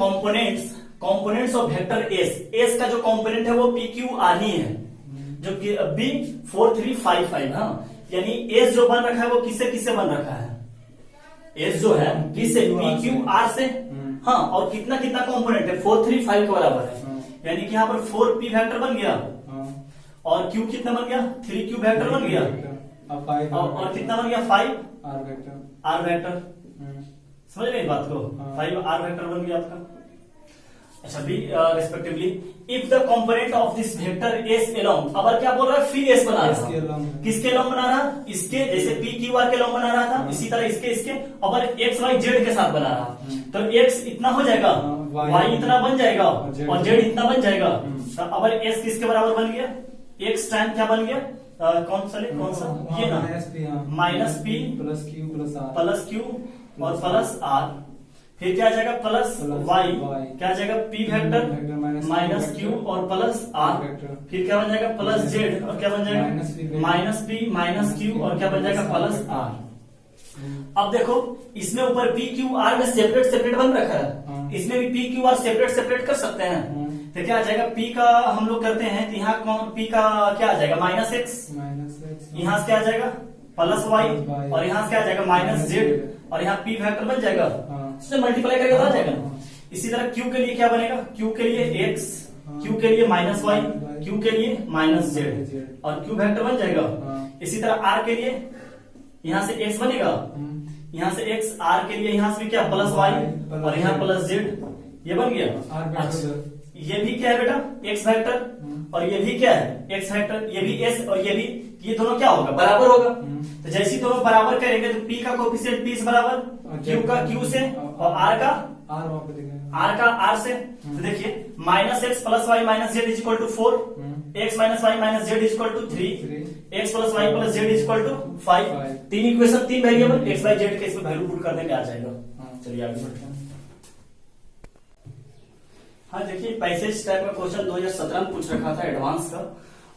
A: components of vector S का जो कंपोनेंट है वो पी क्यू आर ही है, जो कि बी 4 3 5 5, हाँ यानी एस जो बन रखा है वो किससे किससे बन रखा है, एस जो है किससे पी क्यू आर से, हाँ और कितना कितना कंपोनेंट है 4 3 5 के बराबर है, यानी कि यहाँ पर 4 पी वेक्टर बन गया और क्यू कितना बन गया 3 क्यू वेक्टर बन गया, और कितना बन गया 5 आर वेक्टर, समझ रहे बात को, 5 आर वेक्टर बन गया आपका। अच्छा B respectively if the component of this vector S along, अब क्या बोल रहा है फ्री एस बना रहा है, किसके अलोंग बना रहा, इसके जैसे पी क्यू आर के अलोंग बना रहा था, इसी तरह इसके और एक्स वाई जेड के साथ बना रहा, तो एक्स इतना हो जाएगा, वाई इतना बन जाएगा और जेड इतना बन जाएगा, तो अब एस किसके बराबर बन गया, एक्स टाइम क्या बन गया, कौन सा ये ना -p प्लस क्यू और प्लस आर, फिर क्या आ जाएगा प्लस वाई, क्या आ जाएगा पी वेक्टर -q और प्लस आर, फिर क्या बन जाएगा प्लस जेड और क्या बन जाएगा -p -q और क्या बन जाएगा प्लस आर। अब देखो इसमें ऊपर पी क्यू आर में सेपरेट बन रखा है, इसमें भी पी क्यू आर सेपरेट कर सकते हैं, तो क्या आ जाएगा पी का हम लोग करते हैं, तो यहाँ कौन पी का क्या आ जाएगा -x, यहाँ से क्या आ जाएगा प्लस वाई और यहाँ से क्या आ जाएगा -z और यहाँ पी वेक्टर बन जाएगा, इससे मल्टीप्लाई करके आ जाएगा। इसी तरह क्यू के लिए क्या बनेगा, क्यू के लिए x, क्यू के लिए -y, क्यू के लिए -z और क्यू वेक्टर बन जाएगा। इसी तरह आर के लिए यहाँ से x बनेगा, यहाँ से x, आर के लिए यहाँ से भी क्या प्लस y और यहाँ प्लस z, ये बन गया। अच्छा ये भी क्या है बेटा x वेक्टर और ये भी क्या है x वेक्टर, ये भी s और ये भी, ये दोनों क्या होगा बराबर होगा, तो जैसे दोनों बराबर करेंगे तो p का कोफिशिएंट p से बराबर, q का q से और r का r से, तो देखिए -x + y - z = 4, x - y - z = 3, x + y + z = 5, तीन equation 3 variable x y z के इसमें वैल्यू पुट कर देंगे आ जाएगा। चलिए आगे बढ़ते हैं। हाँ देखिए पैसेज टाइप का क्वेश्चन 2017 में पूछ रखा था एडवांस का,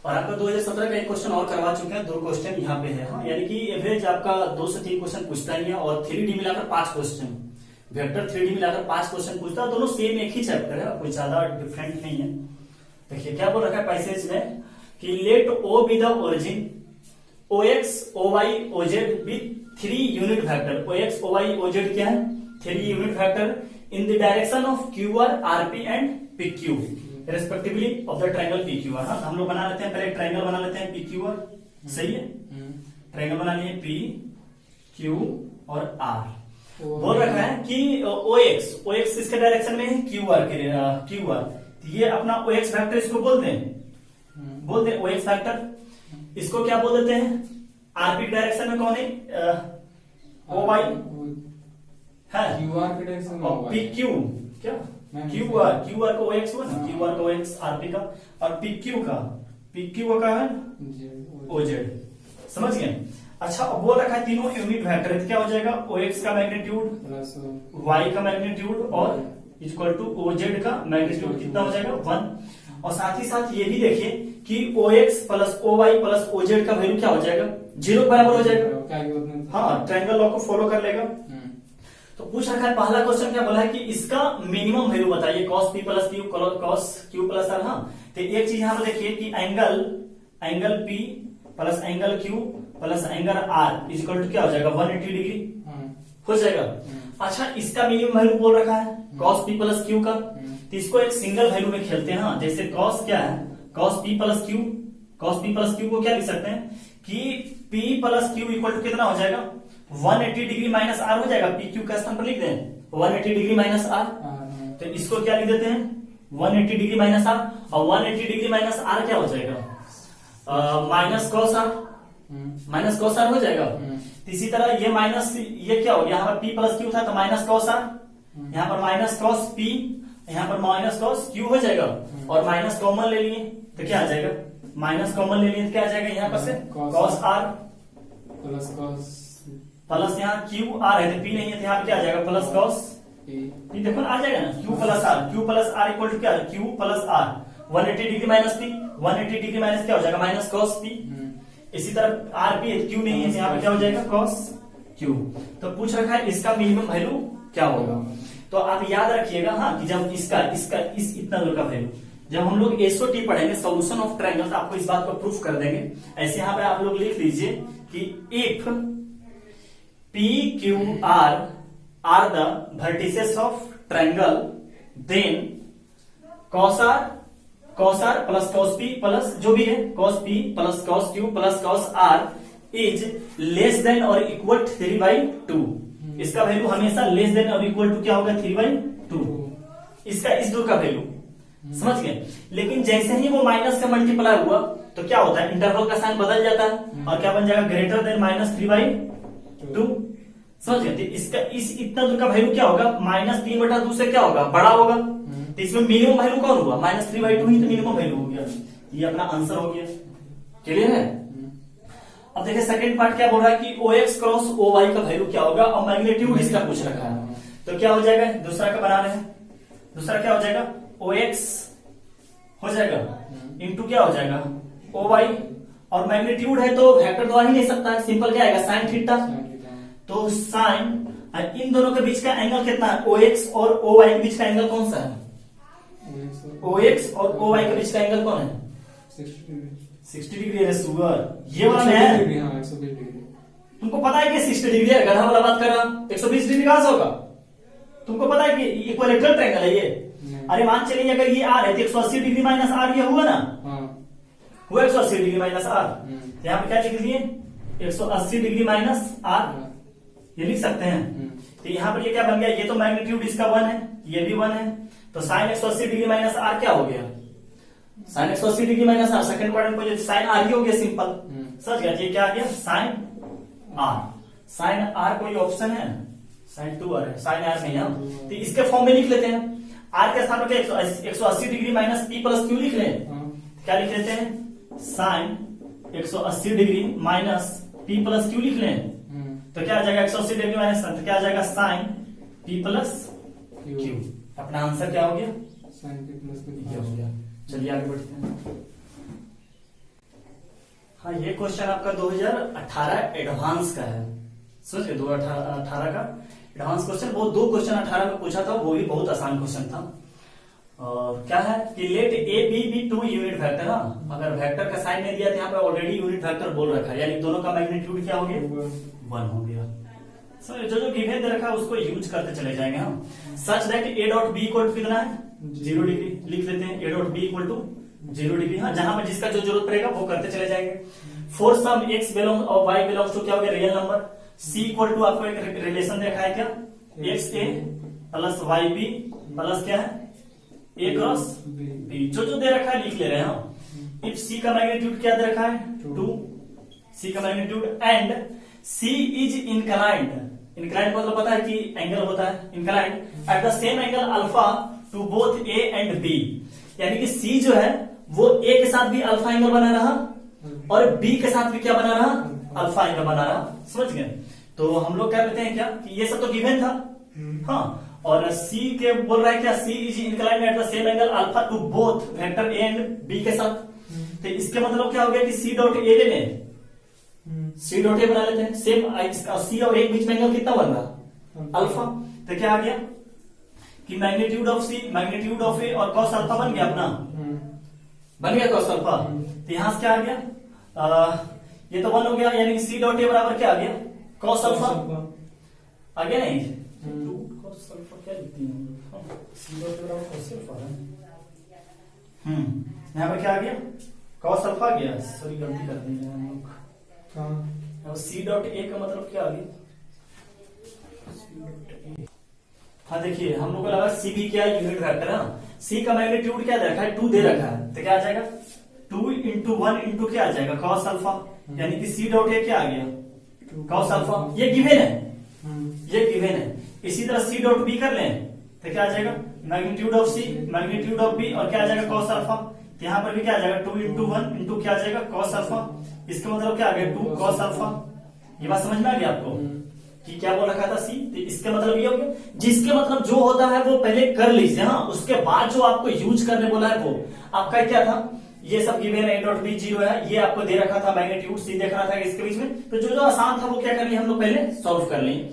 A: और आपका 2017 का एक क्वेश्चन और करवा चुके हैं, 2 क्वेश्चन यहाँ पे है, हाँ यानी कि एवरेज आपका 2 से 3 क्वेश्चन पूछता ही है, और 3D मिलाकर 5 क्वेश्चन, वेक्टर 3D मिलाकर 5 क्वेश्चन पूछता है, दोनों सेम एक ही चैप्टर है, कोई ज्यादा डिफरेंट नहीं है। देखिए क्या बोल रखा है पैसेज में कि let O be the origin O X O Y O Z with 3 unit vector. O X O Y O Z क्या है? 3 unit vector in the direction of Q R R P and P Q respectively of the triangle P Q R. हाँ, हम लोग बना लेते हैं, पहले triangle बना लेते हैं पी क्यू आर। सही है, ट्रायंगल बना लिए पी क्यू और आर। बोल रखा है कि ओ एक्स इसके डायरेक्शन में है क्यू आर के क्यू आर, ये अपना ओ एक्स फैक्टर इसको बोलते हैं ओ एक्स फैक्टर। इसको क्या बोल देते हैं? आरपी डायरेक्शन में कौन है? ओ वाई है,
B: क्यू आर के डायरेक्शन में
A: पी क्यू क्या क्यू आर को ओ एक्स हुआ ना, क्यू आर को ओ एक्स आरपी का, और पी क्यू का है ओ जेड। समझ गए? अच्छा, अब बोल रखा है तीनों यूनिट वेक्टर है, क्या हो जाएगा? ओ एक्स का मैग्नीट्यूड
B: प्लस
A: वाई का मैग्नीट्यूड और इक्वल टू ओ जेड का मैग्नीट्यूड कितना हो जाएगा? 1। और साथ ही साथ ये भी देखिए कि O X plus O Y plus O Z का वैल्यू क्या हो जाएगा? 0 बराबर हो जाएगा। हाँ, ट्रायंगल लॉ को फॉलो कर लेगा। तो पूछ रखा है पहला क्वेश्चन क्या बोला है कि इसका मिनिमम वैल्यू बताइए, cos P plus Q cos Q plus R. हाँ, तो एक चीज यहां पर देखिए कि angle P plus angle Q plus angle R equal to क्या हो जाएगा? 180 डिग्री हो जाएगा। अच्छा, इसका मिनिमम वैल्यू बोल रखा है कॉस पी प्लस क्यू का, तो इसको एक सिंगल वैल्यू में खेलते हैं। हाँ, जैसे कॉस क्या है? कॉस पी प्लस क्यू को क्या लिख सकते हैं कि P plus Q equal to कितना हो जाएगा? 180 डिग्री माइनस आर हो जाएगा। पी क्यू का स्थान पर लिख दें 180 डिग्री माइनस आर, तो इसको क्या लिख देते हैं? 180 डिग्री माइनस आर, और 180 डिग्री माइनस आर क्या हो जाएगा? माइनस कॉस आर हो जाएगा। इसी तरह ये माइनस ये क्या हो गया? यहाँ पर पी प्लस क्यू था तो माइनस कॉस आर, यहाँ पर माइनस कॉस पी, यहाँ पर माइनस कॉस क्यू हो जाएगा। और माइनस कॉमन ले लिए तो क्या आ जाएगा? माइनस कॉमन ले लिए तो क्या आ जाएगा? यहाँ पर से कॉस आर प्लस यहाँ क्यू आर है तो पी नहीं है, तो यहाँ पे क्या आ जाएगा? Plus cos P. देखो ना, आ जाएगा ना, Q plus R equal to क्या? Q plus R 180 degree minus P, 180 degree minus क्या हो जाएगा? Minus cos P. इसी तरह आर पी है, क्यू नहीं है, यहाँ पे क्या हो जाएगा? Cos Q. तो पूछ रखा है इसका मिनिमम वैल्यू क्या होगा। तो आप याद रखिएगा हाँ कि जब इसका इतना दूर का वैल्यू, जब हम लोग एसओटी पढ़ेंगे सोल्यूशन ऑफ ट्रायंगल, तो आपको इस बात को प्रूफ कर देंगे। ऐसे यहाँ पे आप लोग लिख लीजिए कि if P Q R the vertices of triangle then cos R plus cos P plus जो भी है cos P plus cos Q plus cos R is less than और इक्वल 3/2। इसका वैल्यू हमेशा लेस देन और इक्वल टू क्या होगा? 3/2। इसका इस दूर का वैल्यू समझ गए। लेकिन जैसे ही वो माइनस का मल्टीप्लाई हुआ तो क्या होता है? इंटरवल का साइन बदल जाता है और क्या बन जाएगा? Greater than -3/2। समझ गए? इसका इतना दूर का वैल्यू क्या होगा? -3/2 से क्या होगा? बड़ा होगा। तो इसमें मिनिमम वैल्यू कौन हुआ? -3/2 ही तो मिनिमम वैल्यू हो गया। ये अपना आंसर हो गया। क्लियर है? अब देखिए सेकंड पार्ट क्या बोल रहा है कि ओ एक्स क्रॉस ओ वाई का वैल्यू क्या होगा, और मैग्नीट्यूड इसका पूछ रखा है। तो क्या हो जाएगा? दूसरा का बना रहे हैं, दूसरा क्या हो जाएगा? ओ एक्स हो जाएगा इंटू क्या हो जाएगा? ओ वाई, और मैग्नीट्यूड है तो वेक्टर तो आ ही नहीं सकता है, सिंपल क्या आएगा? Sine theta. तो साइन, इन दोनों के बीच का एंगल कितना है? ओ एक्स और ओ वाई के बीच का एंगल कौन सा है? ओ एक्स और ओ वाई के बीच का एंगल कौन है? 60 डिग्री है सुगर। ये वाला है
B: 120 डिग्री।
A: तुमको पता है कि 60 डिग्री है? गधा वाला बात कर रहा। 120 डिग्री कहां से होगा? तुमको पता है कि इक्विलेटरल ट्रायंगल है ये। अरे मान चलिए अगर ये आर है तो 180 डिग्री माइनस आर, ये हुआ ना? हुआ 180 डिग्री माइनस आर। यहाँ पे क्या लिख दिए? 180 डिग्री माइनस आर, ये लिख सकते हैं। तो यहाँ पर ये क्या बन गया? ये तो मैग्नीट्यूड इसका 1 है, ये भी 1 है, तो साइन 180 डिग्री माइनस आर क्या हो गया? Sine 180 degree minus R. Second quadrant में साइन आर ही हो गया, सिंपल। समझ गया? ये क्या आ गया? Sine R. साइन आर कोई ऑप्शन है? साइन 2 आर है, साइन आर नहीं है। तो इसके फॉर्म में लिख लेते हैं। आर के स्थान पर 180 degree minus P plus Q लिख लें। क्या लिख लेते हैं? Sine 180 degree minus P plus Q लिख लें। तो क्या आ जाएगा? 180 डिग्री माइनस तो क्या आ जाएगा? Sine P plus Q. अपना आंसर क्या हो गया?
B: साइन पी प्लस
A: क्यू हो गया। चलिए आगे बढ़ते हैं। हाँ, ये क्वेश्चन आपका 2018 एडवांस का है। समझिए 2018 का एडवांस क्वेश्चन। वो 2 क्वेश्चन 18 में पूछा था, वो भी बहुत आसान क्वेश्चन था। और क्या है कि let A B 2 unit vector. हाँ, अगर वेक्टर का साइन नहीं दिया तो यहाँ पे ऑलरेडी यूनिट वेक्टर बोल रखा है, यानी दोनों का मैग्नीट्यूड क्या हो गया, 1 हो गया। जो गिवन दे रखा है उसको यूज करते चले जाएंगे हम। Such that A dot B equal to कितना है, 0 डिग्री लिख लेते हैं। A dot B equal to 0 degree. हाँ, जहां पर जिसका जो जरूरत पड़ेगा वो करते चले जाएंगे। फॉर सम एक्स बिलोंग और वाई बिलोंग्स टू क्या हो गया, real number. C equal to आपको एक रिलेशन देखा है क्या, X A plus Y B plus क्या है, ए क्रॉस बी। जो दे रखा है लिख ले रहे हैं हम। इफ सी का मैग्नीट्यूड क्या दे रखा है, 2, सी का magnitude, and C is inclined. Inclined मतलब पता है कि एंगल होता है, inclined at the same angle alpha to both A and B. यानी कि सी जो है वो ए के साथ भी अल्फा एंगल बना रहा और बी के साथ भी क्या बना रहा, अल्फा एंगल बना रहा। समझ गए। तो हम लोग क्या कहते हैं क्या कि ये सब तो गिवन था। हाँ, और सी के बोल रहा है क्या, C is inclined at the same angle alpha to both vector A and B के साथ। तो इसके मतलब क्या हो गया कि सी डॉट ए ले लें, सी डॉट ए बना लेते हैं। सेम सी और ए बीच में एंगल कितना बन रहा, अल्फा। तो क्या आ गया कि magnitude of C magnitude of A और कॉस अल्फा बन गया अपना, बन गया कॉस अल्फा। तो यहां से क्या आ गया, ये तो 1 हो गया, यानी सी डॉट ए बराबर क्या आ गया, कॉस अल्फा आ गया। नहीं, कॉस अल्फा क्या लिखती है, सी डॉट ए बराबर कॉस अल्फा है। यहाँ पर क्या आ गया, कॉस अल्फा आ गया। सॉरी, गलती कर दी हम लोग। सी डॉट ए का मतलब क्या आ गया, हाँ देखिए हम लोग को लगा सी भी क्या यूनिट वेक्टर है। सी का मैग्नीट्यूड क्या दे रखा है, 2 दे रखा है। तो क्या आ जाएगा, 2 इंटू 1 इंटू क्या आ जाएगा, कॉस अल्फा। यानी कि सी डॉट ए क्या आ गया, कॉस अल्फा। ये गिवन है, ये गिवन है। इसी तरह सी डॉट बी कर लें तो क्या आ जाएगा, magnitude of C magnitude of B और क्या आ जाएगा, कॉस अल्फा। यहाँ पर भी क्या आ जाएगा, 2 इंटू 1 इंटू क्या आ जाएगा, कॉस अल्फा। इसका मतलब क्या आ गया, 2 कॉस अल्फा। ये बात समझ में आ गया आपको कि क्या बोल रखा था सी। तो इसके मतलब ये हो गया, जिसके मतलब जो होता है वो पहले कर लीजिए। हाँ, उसके बाद जो आपको यूज करने बोला है वो आपका क्या था, ये सब गिवन है। ए डॉट बी 0 है, ये आपको दे रखा था मैग्नीट्यूड, सी देखना था इसके बीच में। तो जो आसान था वो क्या कर लिया हम लोग, पहले सॉल्व कर लिए।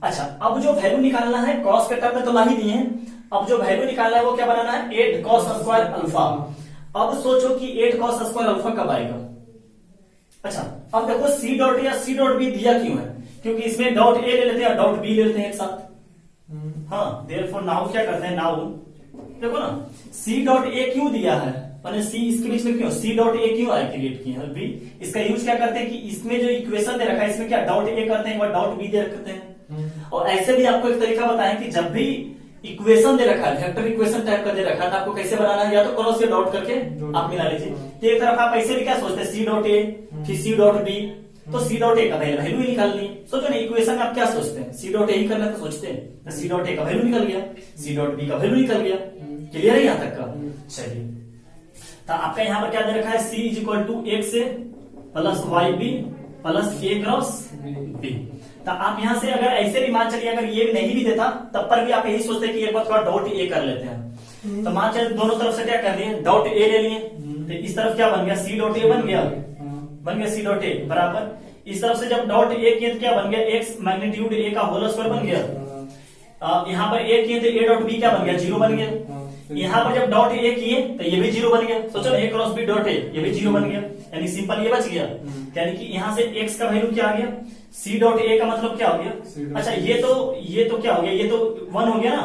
A: अच्छा, अब जो वैल्यू निकालना है, कॉस के टर्म में तो ला ही दिए हैं। अब जो वैल्यू निकालना है वो क्या बनाना है, 8 कॉस स्क्वायर अल्फा। अब सोचो कि 8 कॉस स्क्वायर अल्फा कब आएगा। अच्छा, अब देखो सी डॉट या सी डॉट बी दिया क्यों है, क्योंकि इसमें डॉट ए ले लेते हैं और डॉट बी ले लेते हैं एक साथ। हाँ, देयरफॉर नाउ क्या करते हैं, नाउ देखो ना, सी डॉट ए क्यों दिया है और सी इसके बीच में क्यों, सी डॉट ए क्यों आया क्रिएट किया है बी। इसका यूज क्या करते हैं कि इसमें जो इक्वेशन दे रखा है इसमें क्या डॉट ए करते हैं और डॉट बी दे रखते हैं। और ऐसे भी आपको एक तरीका बताएं कि जब भी इक्वेशन दे रखा है, वेक्टर इक्वेशन टाइप का दे रखा है, तो आपको कैसे बनाना है, या तो क्रॉस या डॉट करके आप मिला लीजिए। तो एक तरफ आप ऐसे भी क्या सोचते हैं, सी डॉट ए फिर सी डॉट बी, तो सी डॉट ए का वैल्यू ही निकालनी। सोचो ना, इक्वेशन में आप क्या सोचते हैं, सी डॉट ए ही करना तो सोचते हैं, तो सी डॉट ए का वैल्यू निकल गया, सी डॉट बी का वैल्यू निकल गया। क्लियर है यहां तक का। चलिए, तो आपका यहां पर क्या दे रखा है, C is equal to X A plus Y B plus A cross B. तो आप यहां से अगर ऐसे भी मान चलिए, अगर ये नहीं भी देता तब पर भी आप यही सोचते कि एक बार थोड़ा डॉट ए कर लेते हैं। तो मान चलिए दोनों तरफ से क्या कर लिए, डॉट ए ले लिए। तो इस तरफ क्या बन गया, सी डॉट ए बन गया सी डॉट ए बराबर। इस तरफ से जब डॉट ए किए तो क्या बन गया, एक्स मैग्नीट्यूड ए का होल स्क्वायर बन गया। यहाँ पर ए किए तो ए डॉट बी क्या बन गया, 0 बन गया। यहाँ पर जब डॉट ए किए तो ये भी 0 बन गया। सोचो ए क्रॉस बी डॉट ए, ये भी 0 बन गया, यानी सिंपल ये बच गया। यानी कि यहाँ से x का वैल्यू क्या आ गया, सी डॉट ए का मतलब क्या हो गया। अच्छा, ये तो क्या हो गया, ये तो 1 हो गया ना।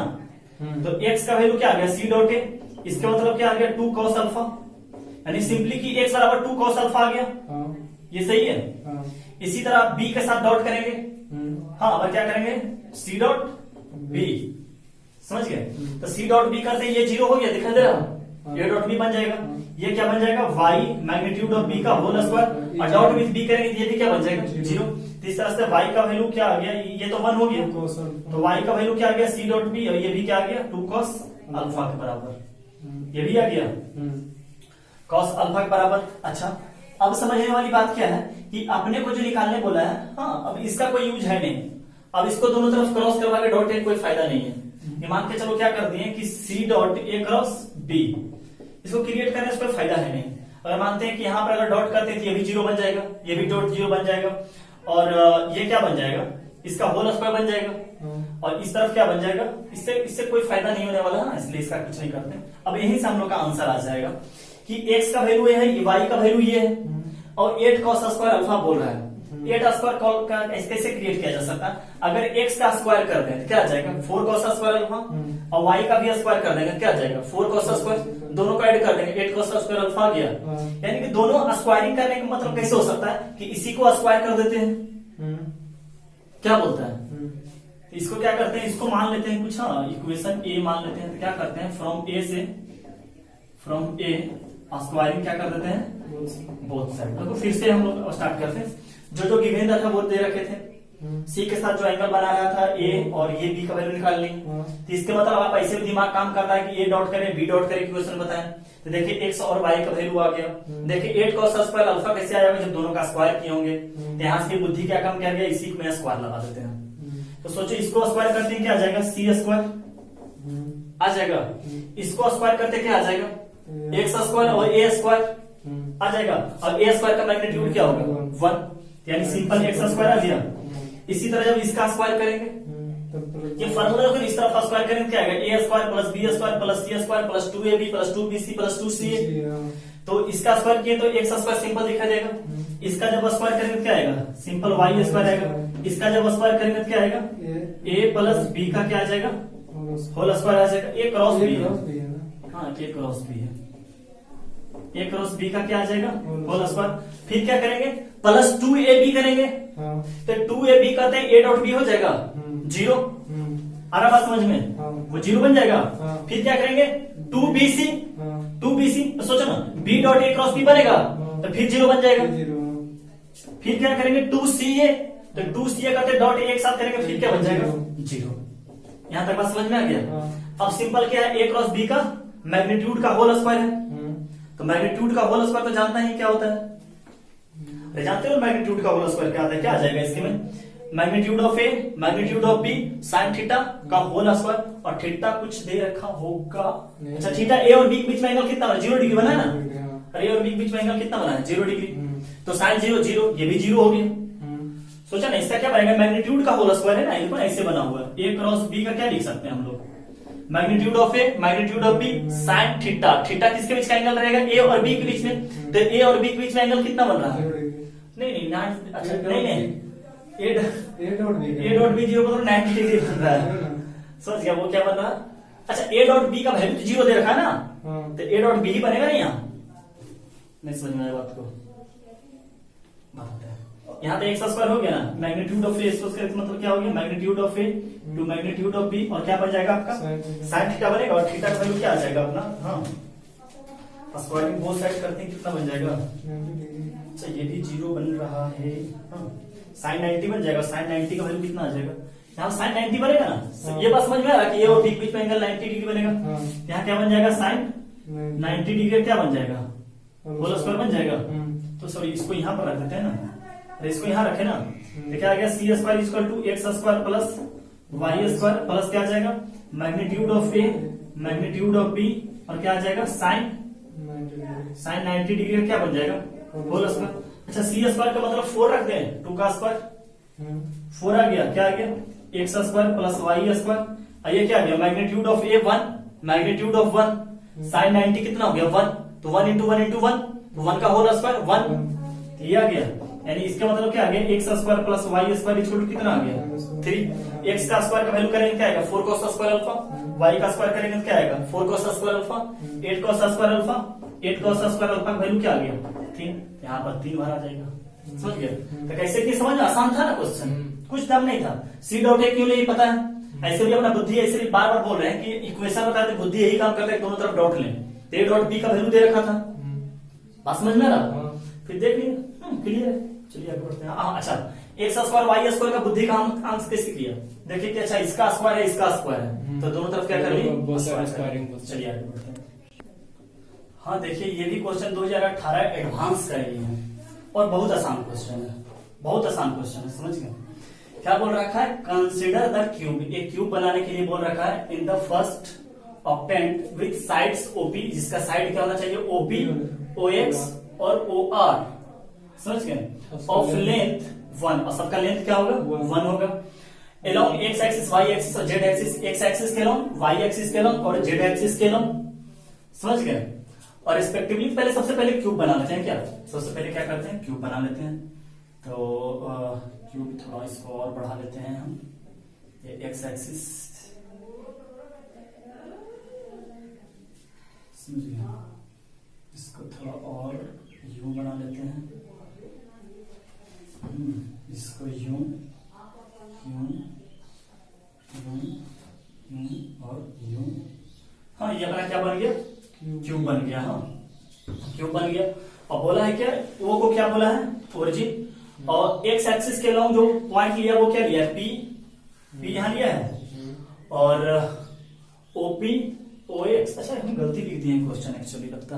A: तो x का वैल्यू क्या आ गया, सी डॉट ए। इसका मतलब क्या आ गया, 2 कॉस अल्फा। यानी सिंपली कि x बराबर 2 कॉस अल्फा आ गया। ये सही है। इसी तरह b के साथ डॉट करेंगे। हाँ, अब क्या करेंगे, सी डॉट बी। समझ गए। तो सी डॉट बी करते ये 0 हो गया, दिखाई दे रहा, ये डॉट बी बन जाएगा। ये क्या बन जाएगा, y मैग्नीट्यूड ऑफ b का होल स्क्वायर, और डॉट विथ b करेंगे ये भी क्या बन जाएगा, 0। तो इस तरह से y का वैल्यू क्या आ गया, ये तो 1 हो गया, तो y का वैल्यू क्या आ गया, सी डॉट बी, और ये भी क्या आ गया, 2 कॉस अल्फा के बराबर। ये भी आ गया कॉस अल्फा के बराबर। अच्छा, अब समझने वाली बात क्या है कि अपने को जो निकालने बोला है, हाँ, अब इसका कोई यूज है नहीं। अब इसको दोनों तरफ क्रॉस करवा के डॉट ए कोई फायदा नहीं है। मान के चलो क्या कर दिए कि C dot A cross B, इसको क्रिएट करने से कोई फायदा है नहीं। अगर मानते हैं कि यहाँ पर अगर डॉट करते हैं तो ये भी 0 बन जाएगा, ये भी डॉट 0 बन जाएगा, और ये क्या बन जाएगा, इसका होल स्क्वायर बन जाएगा। और इस तरफ क्या बन जाएगा, इससे इससे कोई फायदा नहीं होने वाला है, इसलिए इसका कुछ नहीं करते। अब यहीं से हम लोग का आंसर आ जाएगा कि x का वैल्यू ये है, y का वैल्यू ये है, और 8 cos स्क्वायर अल्फा बोल रहा है। 8 स्क्वायर का कैसे क्रिएट किया जा सकता है, अगर x का स्क्वायर कर दें तो क्या आ जाएगा 4 cos स्क्वायर अल्फा, और y का भी स्क्वायर कर देंगे क्या आ जाएगा 4 cos स्क्वायर, दोनों को ऐड कर देंगे 8 cos स्क्वायर अल्फा आ गया। यानी कि दोनों स्क्वायरिंग करने का मतलब कैसे हो सकता है कि इसी को स्क्वायर कर देते हैं, क्या बोलता है, इसको क्या करते हैं, इसको मान लेते हैं कुछ, हाँ इक्वेशन ए मान लेते हैं, तो क्या करते हैं फ्रॉम ए स्क्वायरिंग क्या कर देते हैं बोथ साइड। तो फिर से हम लोग स्टार्ट करते हैं, जो गिवन था वो दे रखे थे, सी के साथ जो एंगल बना रहा था ए, और ये बी का वैल्यू निकाल ली, तो इसके मतलब आप ऐसे भी दिमाग काम करता है कि ए डॉट करें बी डॉट करें, इक्वेशन बताएं, तो देखिए एक्स और वाई का वैल्यू आ गया। देखिए 8 cos स्क्वायर अल्फा कैसे आएगा जब दोनों का स्क्वायर किए होंगे, तो यहाँ से बुद्धि क्या काम किया गया, इसी में स्क्वायर लगा देते हैं। तो सोचो इसको स्क्वायर करते हैं क्या आ जाएगा सी स्क्वायर आ जाएगा, इसको स्क्वायर करते क्या आ जाएगा एक्स स्क्वायर और ए स्क्वायर आ जाएगा, और ए स्क्वायर का मैग्नीट्यूड क्या होगा 1, यानी सिंपल एक्स स्क्वायर आ गया। इसी तरह जब इसका स्क्वायर करेंगे, ये फार्मूला अगर इस तरफ स्क्वायर करेंगे क्या आएगा A square plus B square plus C square plus 2ab plus 2bc plus 2ca, तो इसका स्क्वायर किए तो एक्स स्क्वायर सिंपल दिखा देगा, इसका जब स्क्वायर करेंगे क्या आएगा सिंपल वाई स्क्वायर आएगा, इसका जब स्क्वायर करेंगे क्या आएगा ए प्लस बी का क्या आ जाएगा होल स्क्वायर आ जाएगा, ए क्रॉस बी है, हाँ ए क्रॉस बी है, ए क्रॉस बी का क्या आ जाएगा होल स्क्वायर। फिर क्या करेंगे प्लस 2ab करेंगे, तो 2ab करते हैं a डॉट बी हो जाएगा 0, आ रहा बात समझ में, वो 0 बन जाएगा। फिर क्या करेंगे 2bc तो सोचो ना b dot a cross b बनेगा, तो फिर 0 बन जाएगा। फिर क्या करेंगे 2ca, तो 2ca करते डॉट a एक साथ करेंगे, फिर क्या बन जाएगा 0। यहां तक बात समझ में आ गया। अब सिंपल क्या है a क्रॉस b का मैग्नीट्यूड का होल स्क्वायर है, तो मैग्नीट्यूड का होल स्क्वायर तो जानता ही क्या होता है, अरे जानते हो मैग्नीट्यूड का होल स्क्वायर क्या आता है, क्या आ जाएगा इसके में magnitude of A magnitude of B sine theta का होल स्क्वायर, और थीटा कुछ दे रखा होगा, अच्छा थीटा ए और बी के बीच में एंगल कितना बना 0 डिग्री बना है ना, अरे और बी के बीच में एंगल कितना बना है 0 डिग्री, तो साइन 0 0 ये भी 0 हो गया। सोचा ना इसका क्या बनेगा मैग्नीट्यूड का होल स्क्वायर है ना, इनको ऐसे बना हुआ है ए क्रॉस बी का क्या लिख सकते हैं हम लोग magnitude of A magnitude of B sine theta, theta किसके बीच का एंगल रहेगा ए और बी के बीच में, तो ए और बी के बीच में एंगल कितना बन रहा है नहीं अच्छा नहीं ए डॉट बी 0 पर 90 डिग्री बन रहा है, समझ गया वो क्या बन रहा है। अच्छा ए डॉट बी का वैल्यू तो 0 दे रखा है ना, तो ए डॉट बी ही बनेगा ना, यहाँ नहीं समझ में आया बात को, यहाँ पे एक्स स्क्वायर हो गया ना, मैग्नीट्यूड ऑफ ए स्क्वायर मतलब क्या हो गया magnitude of A to magnitude of B, और क्या बन जाएगा आपका साइन थीटा बनेगा, और थीटा का वैल्यू क्या आ जाएगा अपना, हाँ स्क्वायरिंग बोथ साइड करते हैं कितना बन जाएगा, अच्छा ये भी 0 बन रहा है, साइन 90 बन जाएगा, साइन 90 का वैल्यू कितना आ जाएगा, यहाँ साइन 90 बनेगा ना, ये बात समझ में आ रहा है कि ये और बी के बीच में एंगल 90 डिग्री बनेगा, यहाँ क्या बन जाएगा साइन 90 डिग्री क्या बन जाएगा होल स्क्वायर बन जाएगा। तो सॉरी इसको यहाँ पर रख देते हैं ना, इसको यहाँ रखे ना, तो क्या आ गया C square equal to X square plus Y square plus क्या आ जाएगा magnitude of A magnitude of B, और क्या आ जाएगा साइन 90 डिग्री का क्या बन जाएगा होल स्क्वायर। अच्छा सी स्क्वायर का मतलब 4 रख दें, 2 का स्क्वायर 4 आ गया, क्या आ गया X square plus Y square, ये क्या आ गया magnitude of A 1 magnitude of 1 sine 90 कितना हो गया 1, तो 1 इंटू 1 इंटू 1, तो 1 का होल स्क्वायर 1, ये आ गया, यानी इसका मतलब क्या आ गया X square plus Y square equal to कितना आ गया 3, एक्स का स्क्वायर का वैल्यू करेंगे क्या आएगा 4 cos स्क्वायर अल्फा, वाई का स्क्वायर करेंगे तो क्या आएगा 4 cos square alpha, 8 cos square alpha, 8 cos square alpha का वैल्यू क्या आ गया 3, यहाँ पर 3 बार आ जाएगा, समझ गया। तो कैसे कि समझ आसान था ना क्वेश्चन, कुछ दम नहीं था, सी डॉट ए क्यों नहीं पता है, ऐसे भी अपना बुद्धि ऐसे भी बार बार बोल रहे हैं कि इक्वेशन बताते बुद्धि यही काम करता है दोनों तरफ डॉट लें, तो ए डॉट बी का वैल्यू दे रखा था, बात समझ में आ रहा, फिर देख लीजिए क्लियर है। चलिए आगे बढ़ते हैं। अच्छा एक्स स्क्वायर वाई स्क्वायर का बुद्धि का अंश कैसे किया, देखिए कि अच्छा इसका स्क्वायर है इसका स्क्वायर है, तो दोनों तरफ क्या कर ली चलिए आगे बढ़ते हैं। हाँ देखिए ये भी क्वेश्चन 2018 एडवांस का ही है, और बहुत आसान क्वेश्चन है, बहुत आसान क्वेश्चन है, समझ गए। क्या बोल रखा है कंसिडर द क्यूब, एक क्यूब बनाने के लिए बोल रखा है in the first octant with sides OP, जिसका साइड क्या होना चाहिए ओपी ओएक्स और ओ आर, समझ गए, ऑफ लेंथ 1, और सबका लेंथ क्या होगा 1 होगा, along x axis, y axis और z एक्सिस, x एक्सिस के along, y एक्सिस के along और z एक्सिस के along। समझ गए? और रिस्पेक्टिवली पहले सबसे पहले क्यूब बना लेते हैं क्या? सबसे पहले क्या करते हैं? क्यूब बना लेते हैं। तो क्यूब थोड़ा इसको और बढ़ा लेते हैं हम। ये x एक्सिस, समझ गए? इसको थोड़ा और यूं बना लेते हैं, इसको यूं यूं यूं यूं और यूं। हाँ, ये अपना क्या बन गया? क्यूब बन गया। हाँ, क्यूब बन गया। और बोला है क्या? वो को क्या बोला है? ओरिजिन। और एक्स एक्सिस के लॉन्ग जो पॉइंट लिया वो क्या लिया है? पी। पी यहां लिया है। और ओपी ओ एक्स, अच्छा हमने गलती लिख दी है क्वेश्चन एक्चुअली लगता,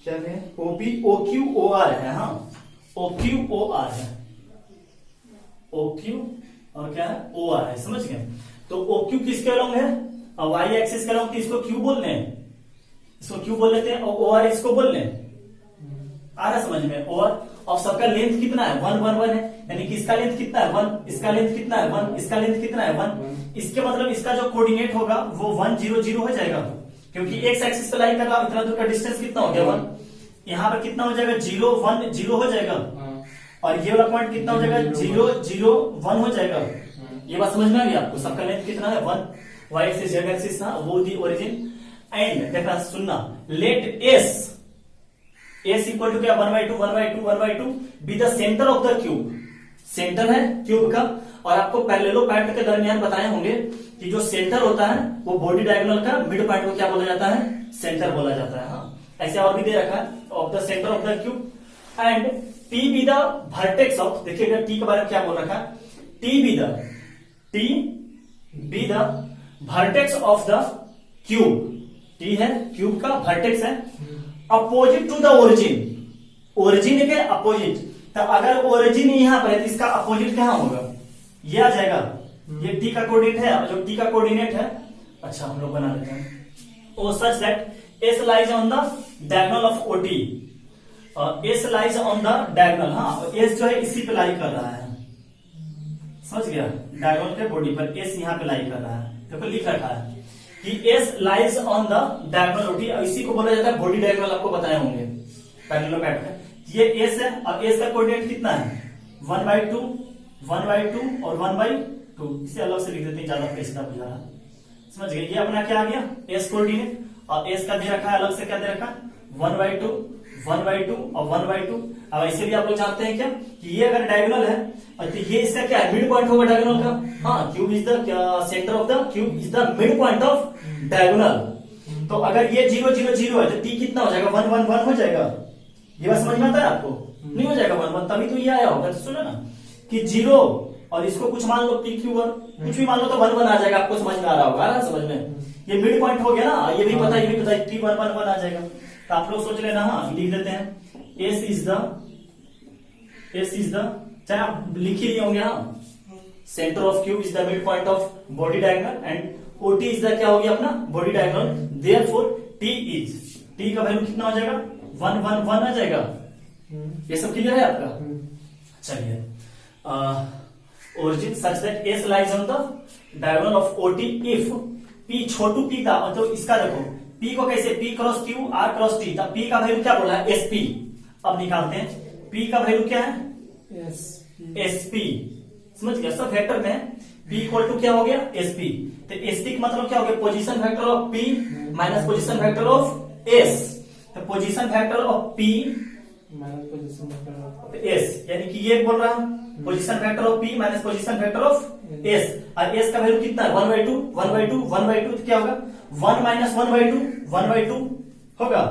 A: क्या है? OP O Q O R है। हाँ, ओ क्यू ओ आर है, ओ क्यू और क्या है? ओ आर है। समझ गए? तो ओ क्यू किसके अलॉन्ग है? और वाई एक्सिस के अलॉन्ग, इसको क्यू बोल रहे हैं, इसको क्यू बोल लेते हैं, और ओ आर इसको बोल रहे हैं। आ रहा समझ में? और सबका लेंथ कितना है? 1 1 1 है, यानी कि इसका लेंथ कितना है? 1। इसका लेंथ कितना है? 1। इसका लेंथ कितना है? 1। इसके मतलब इसका जो कोऑर्डिनेट होगा वो 1 0 0 हो जाएगा, क्योंकि एक्स एक्सिस पे लाई कर रहा, इतना दूर का डिस्टेंस कितना हो गया? 1। यहाँ पर कितना हो जाएगा? 0 1 0 हो जाएगा। और ये वाला पॉइंट कितना हो जाएगा? 0 0 1 हो जाएगा। ये बात समझ में आ गई आपको? सबका लेंथ कितना है? 1। वाई एक्सिस जेड एक्सिस ना, वो दी ओरिजिन। एंड देखना, सुनना, लेट एस इक्वल टू क्या? 1/2 1/2 1/2 be the centre of the cube. Centre है क्यूब का। और आपको पैरेललोपैड के दरमियान बताए होंगे कि जो सेंटर होता है वो बॉडी डायगोनल का मिड पॉइंट को क्या बोला जाता है? सेंटर बोला जाता है। हाँ, ऐसे और भी दे रखा है, of the centre of the cube. And T be the vertex of, देखिएगा टी के बारे में क्या बोल रखा है? T be the vertex of the cube. T है क्यूब का, वर्टेक्स है, opposite to the origin. Origin के अपोजिट। तो अगर ओरिजिन यहां पर है तो इसका अपोजिट कहां होगा? ये आ जाएगा। ये टी का कोऑर्डिनेट है, जो टी का कोऑर्डिनेट है। अच्छा, हम लोग बना लेते हैं। O such that S lies on the diagonal of OT. S lies on the diagonal. हाँ, एस जो है इसी पे लाई कर रहा है। समझ गया? डायगोनल के बॉडी पर एस यहाँ पे लाई कर रहा है। देखो लिख रखा है कि S lies on the diagonal OT. इसी को बोला जाता है बॉडी डायगोनल, आपको बताए होंगे पैरेललोपैड में। ये एस है और एस का कोऑर्डिनेट कितना है? 1/2 1/2 और 1/2। इसे अलग से लिख देते हैं, ज्यादा पेचीदा बुझा रहा। समझ गए? ये अपना क्या आ गया? S coordinate. और एस का दे रखा है अलग से, क्या दे रखा है? 1/2 1/2 और 1/2। अब ऐसे भी आप लोग जानते हैं क्या कि ये अगर डायगोनल है तो ये इसका क्या है? मिड पॉइंट होगा डायगोनल का। हाँ, cube is the centre of the cube is the mid point of diagonal. तो अगर ये 0 0 0 है तो टी कितना हो जाएगा? 1 1 1 हो जाएगा। ये बात समझ में आता है आपको? नहीं हो जाएगा 1 1, तभी तो ये आया होगा। तो सुनो ना कि 0 और इसको कुछ मान लो पी क्यू, कुछ भी मान लो तो 1 1 आ जाएगा। आपको समझ में आ रहा होगा? आ रहा समझ में? ये मिड पॉइंट हो गया ना, ये भी पता, ये भी पता, टी 1 1 1 आ जाएगा। तो आप लोग सोच लेना। हाँ, लिख देते हैं एस इज द, चाहे आप लिख ही लिए होंगे। हाँ, centre of cube is the mid point of body diagonal and OT is the क्या हो गया अपना? Body diagonal. Therefore T is, T का वैल्यू कितना हो जाएगा? 1 1 1 आ जाएगा। ये सब क्लियर है आपका? चलिए, origin such that S lies on the diagonal of OT if P Chhotu P का, तो इसका देखो पी को कैसे? P cross Q R cross T. P का वैल्यू क्या बोला है? S P. अब निकालते हैं पी का वैल्यू क्या है? S P. समझ गया? सब वेक्टर में पी इक्वल टू क्या हो गया? S P. तो एस पी का मतलब क्या हो गया? Position vector of P minus position vector of S. तो position vector of P
B: minus position vector of
A: S, यानी कि ये बोल रहा है position vector of P minus position vector of S. और एस का वैल्यू कितना है? 1/2 1/2 1/2। तो क्या होगा? 1 माइनस 1/2 1/2 होगा।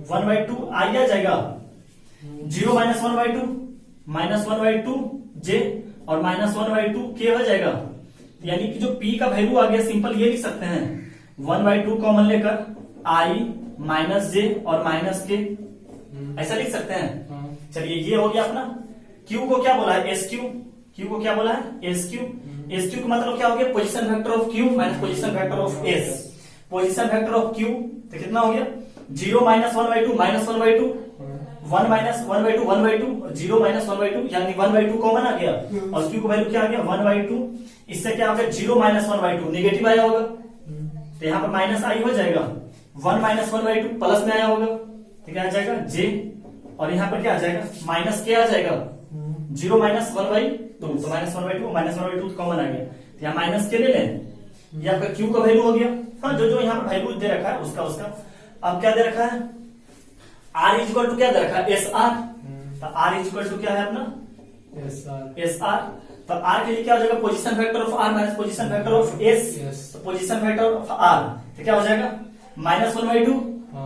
A: 1/2 आ जाएगा। 0 माइनस 1/2 माइनस 1/2 जे और माइनस 1/2 के हो जाएगा। यानी कि जो पी का वैल्यू आ गया, सिंपल ये लिख सकते हैं 1/2 कॉमन लेकर आई माइनस जे और माइनस के, ऐसा लिख सकते हैं। चलिए, ये हो गया अपना। क्यू को क्या बोला है? S Q. क्यू को क्या बोला है? S Q. एस क्यू का मतलब क्या हो गया? Position vector of Q minus position vector of S. Position vector of Q तो कितना हो गया? 0 माइनस 1/2 माइनस 1/2 1-1/2 0 -1/2 यानी 1/2 कॉमन आ गया और क्यू का वैल्यू क्या आ गया 1/2। इससे क्या हो गया 0 -1/2 नेगेटिव आया होगा तो यहाँ पर माइनस आई हो जाएगा 1 -1/2 प्लस में आया होगा तो क्या आ जाएगा जे और यहाँ पर क्या आ जाएगा माइनस के आ जाएगा 0 -1/2 तो -1/2 कॉमन आ गया तो यहाँ माइनस के ले लें ये आपका क्यू का वैल्यू हो गया। हाँ जो जो यहाँ पर वैल्यू दे रखा है उसका अब क्या दे रखा है आर इक्वल टू क्या दे रखा है एस आर तो आर इक्वल टू क्या है अपना एस आर तो आर के लिए क्या हो जाएगा position factor of R minus position factor of S तो पोजीशन फैक्टर ऑफ आर तो क्या हो जाएगा -1/2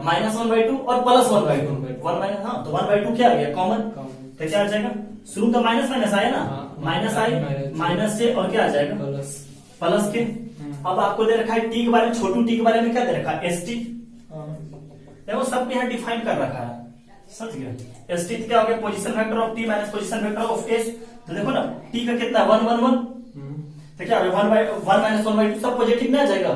A: -1/2 और +1/2 1 माइनस हाँ तो 1/2 क्या आ गया कॉमन तो क्या आ जाएगा शुरू तो माइनस माइनस आया ना माइनस आई माइनस से और क्या आ जाएगा प्लस के। अब आपको दे रखा है टी के बारे में छोटू टी के बारे में क्या दे रखा है एस टी देखो सबको यहाँ डिफाइन कर रखा है समझ गया एस टी क्या हो गया position factor of T minus position factor of S तो देखो ना टी का कितना 1 1 1 तो क्या 1 -1/2 सब पॉजिटिव में आ जाएगा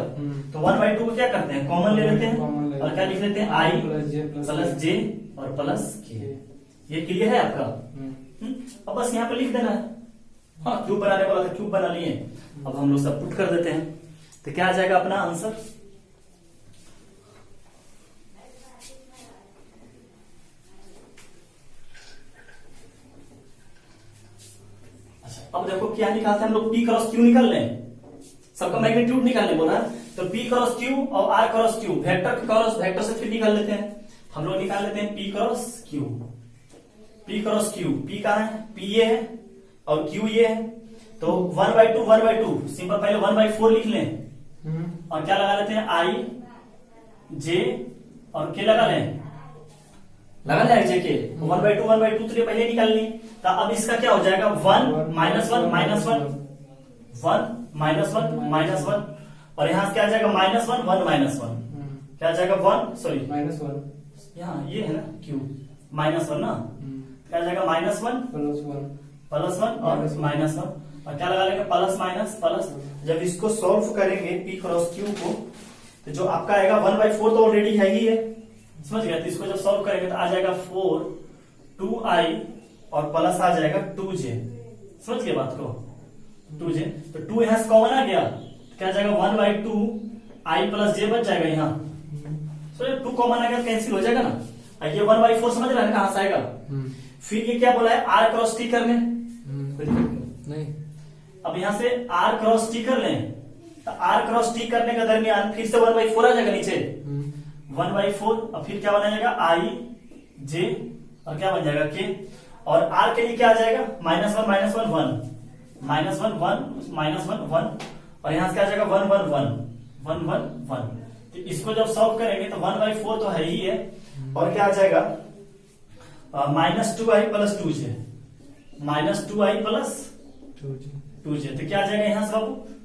A: तो 1/2 को क्या करते हैं कॉमन ले लेते हैं और क्या लिख लेते हैं आई प्लस जे और प्लस के ये क्लियर है आपका अब बस यहाँ पे लिख देना है। हाँ क्यूब बनाने वाला था क्यूब बना लिए अब हम लोग सब पुट कर देते हैं तो क्या आ जाएगा अपना आंसर अच्छा अब देखो क्या निकालते हैं हम लोग पी क्रॉस क्यू निकाल लें सबका मैग्नीट्यूड निकालने बोला तो पी क्रॉस क्यू और R cross Q vector cross vector से फिर निकाल लेते हैं हम लोग निकाल लेते हैं पी क्रॉस क्यू पी कहाँ है पी ये है और क्यू ये है तो 1/2 सिंपल पहले 1/4 लिख लें और क्या लगा लेते हैं आई जे और के लगा लें जे के 1/2 तो ये पहले निकाल ली तो अब इसका क्या हो जाएगा 1 -1 -1 और यहाँ से क्या आ जाएगा -1 क्या आ जाएगा 1 सॉरी -1 यहाँ ये है ना क्यू -1 ना क्या आ जाएगा -1 +1 और -1 और क्या लगा लेंगे प्लस जब इसको सॉल्व करेंगे पी क्रॉस क्यू को तो जो आपका आएगा 1/4 तो ऑलरेडी है ही है समझ गया तो इसको जब सॉल्व करेंगे तो आ जाएगा 4 2i और प्लस आ जाएगा 2j समझ गए बात को 2j तो 2 यहां से कॉमन आ गया तो क्या आ जाएगा 1/2 i + j बच जाएगा यहाँ सो 2 कॉमन आ गया कैंसिल हो जाएगा ना ये 1/4 समझ रहे हैं कहां से आएगा फिर ये क्या बोला है आर क्रॉस टी करने
B: नहीं
A: अब यहाँ से आर क्रॉस टी कर लें तो आर क्रॉस टी करने के दरमियान फिर से 1/4 आ जाएगा नीचे 1/4 और फिर क्या बन जाएगा आई जे और क्या बन जाएगा के और आर के लिए क्या आ जाएगा -1 -1 और यहाँ से क्या आ जाएगा 1 तो इसको जब सॉल्व करेंगे तो 1/4 तो है ही है और क्या आ जाएगा -2i + 2j -2i + 2j तो क्या आ जाएगा यहाँ से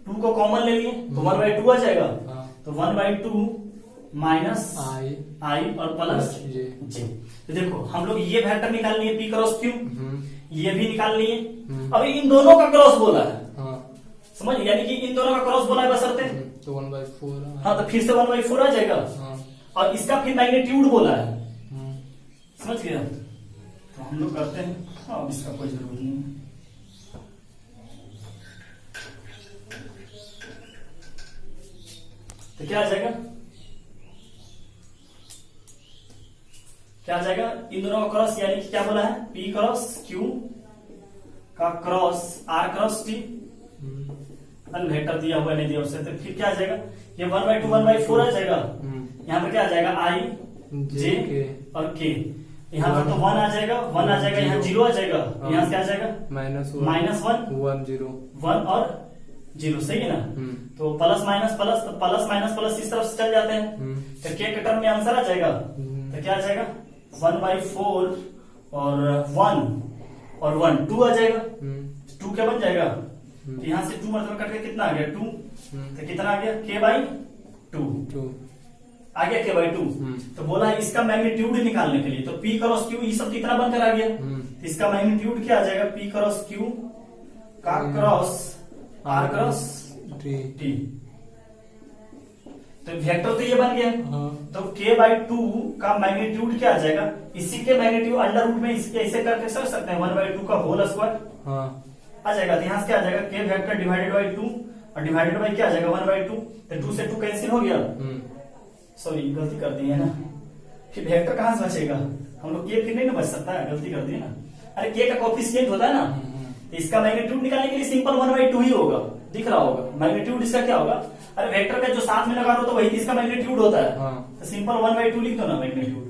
A: 2 को कॉमन ले लिए तो 1/2 आ जाएगा तो 1/2 -i और प्लस j तो देखो हम लोग ये वेक्टर निकाल लिए पी क्रॉस क्यू ये भी निकाल लिए अभी इन दोनों का क्रॉस बोला है समझ यानी कि इन दोनों का क्रॉस बोला है बशर्ते
B: तो 1/4
A: हाँ तो फिर से 1/4 आ जाएगा और इसका फिर मैग्नीट्यूड बोला है समझ गया तो हम लोग करते हैं अब इसका कोई जरूरत नहीं है तो क्या आ जाएगा इन दोनों का क्रॉस यानी कि क्या बोला है पी क्रॉस क्यू का cross R cross T vector दिया हुआ नहीं दिया उससे तो फिर क्या आ जाएगा ये 1/2 आ जाएगा यहाँ पर क्या आ जाएगा आई जे और के यहाँ पर तो 1 आ जाएगा यहाँ 0 आ जाएगा यहाँ से क्या आ जाएगा -1 और 0 सही है ना तो प्लस माइनस इस तरफ से चल जाते हैं तो के टर्म में आंसर आ जाएगा तो क्या आ जाएगा 1/4 और 1 2 आ जाएगा 2 क्या बन जाएगा तो यहाँ से 2 मतलब कट के कितना आ गया 2 तो कितना आ गया k/2 आ गया k/2 तो बोला है इसका मैग्नीट्यूड निकालने के लिए तो p क्रॉस q ये सब कितना बनकर आ गया तो इसका मैग्नीट्यूड क्या आ जाएगा p क्रॉस q का क्रॉस r क्रॉस t तो वेक्टर तो ये बन गया।
B: हाँ
A: तो k/2 का मैग्नीट्यूड क्या आ जाएगा, इसी के मैग्नीट्यूड अंडर रूट में इसके ऐसे करके समझ सकते हैं 1/2 का होल स्क्वायर
B: हाँ
A: आ जाएगा। तो यहाँ से क्या आ जाएगा k वेक्टर डिवाइडेड बाई 2 और डिवाइडेड बाई क्या आ जाएगा 1/2। तो 2 से 2 कैंसिल हो गया। सॉरी गलती कर दी है ना, फिर वेक्टर कहाँ से बचेगा, हम लोग k फिर नहीं ना बच सकता है, गलती कर दी है ना। अरे k का कोफिशिएंट होता है ना, तो इसका मैग्नीट्यूड निकालने के लिए सिंपल 1/2 ही होगा, दिख रहा होगा मैग्नीट्यूड इसका क्या होगा। अरे वेक्टर का जो साथ में लगा रहा हो तो वही इसका मैग्नीट्यूड होता है। तो सिंपल 1/2 लिख दो ना मैग्नीट्यूड।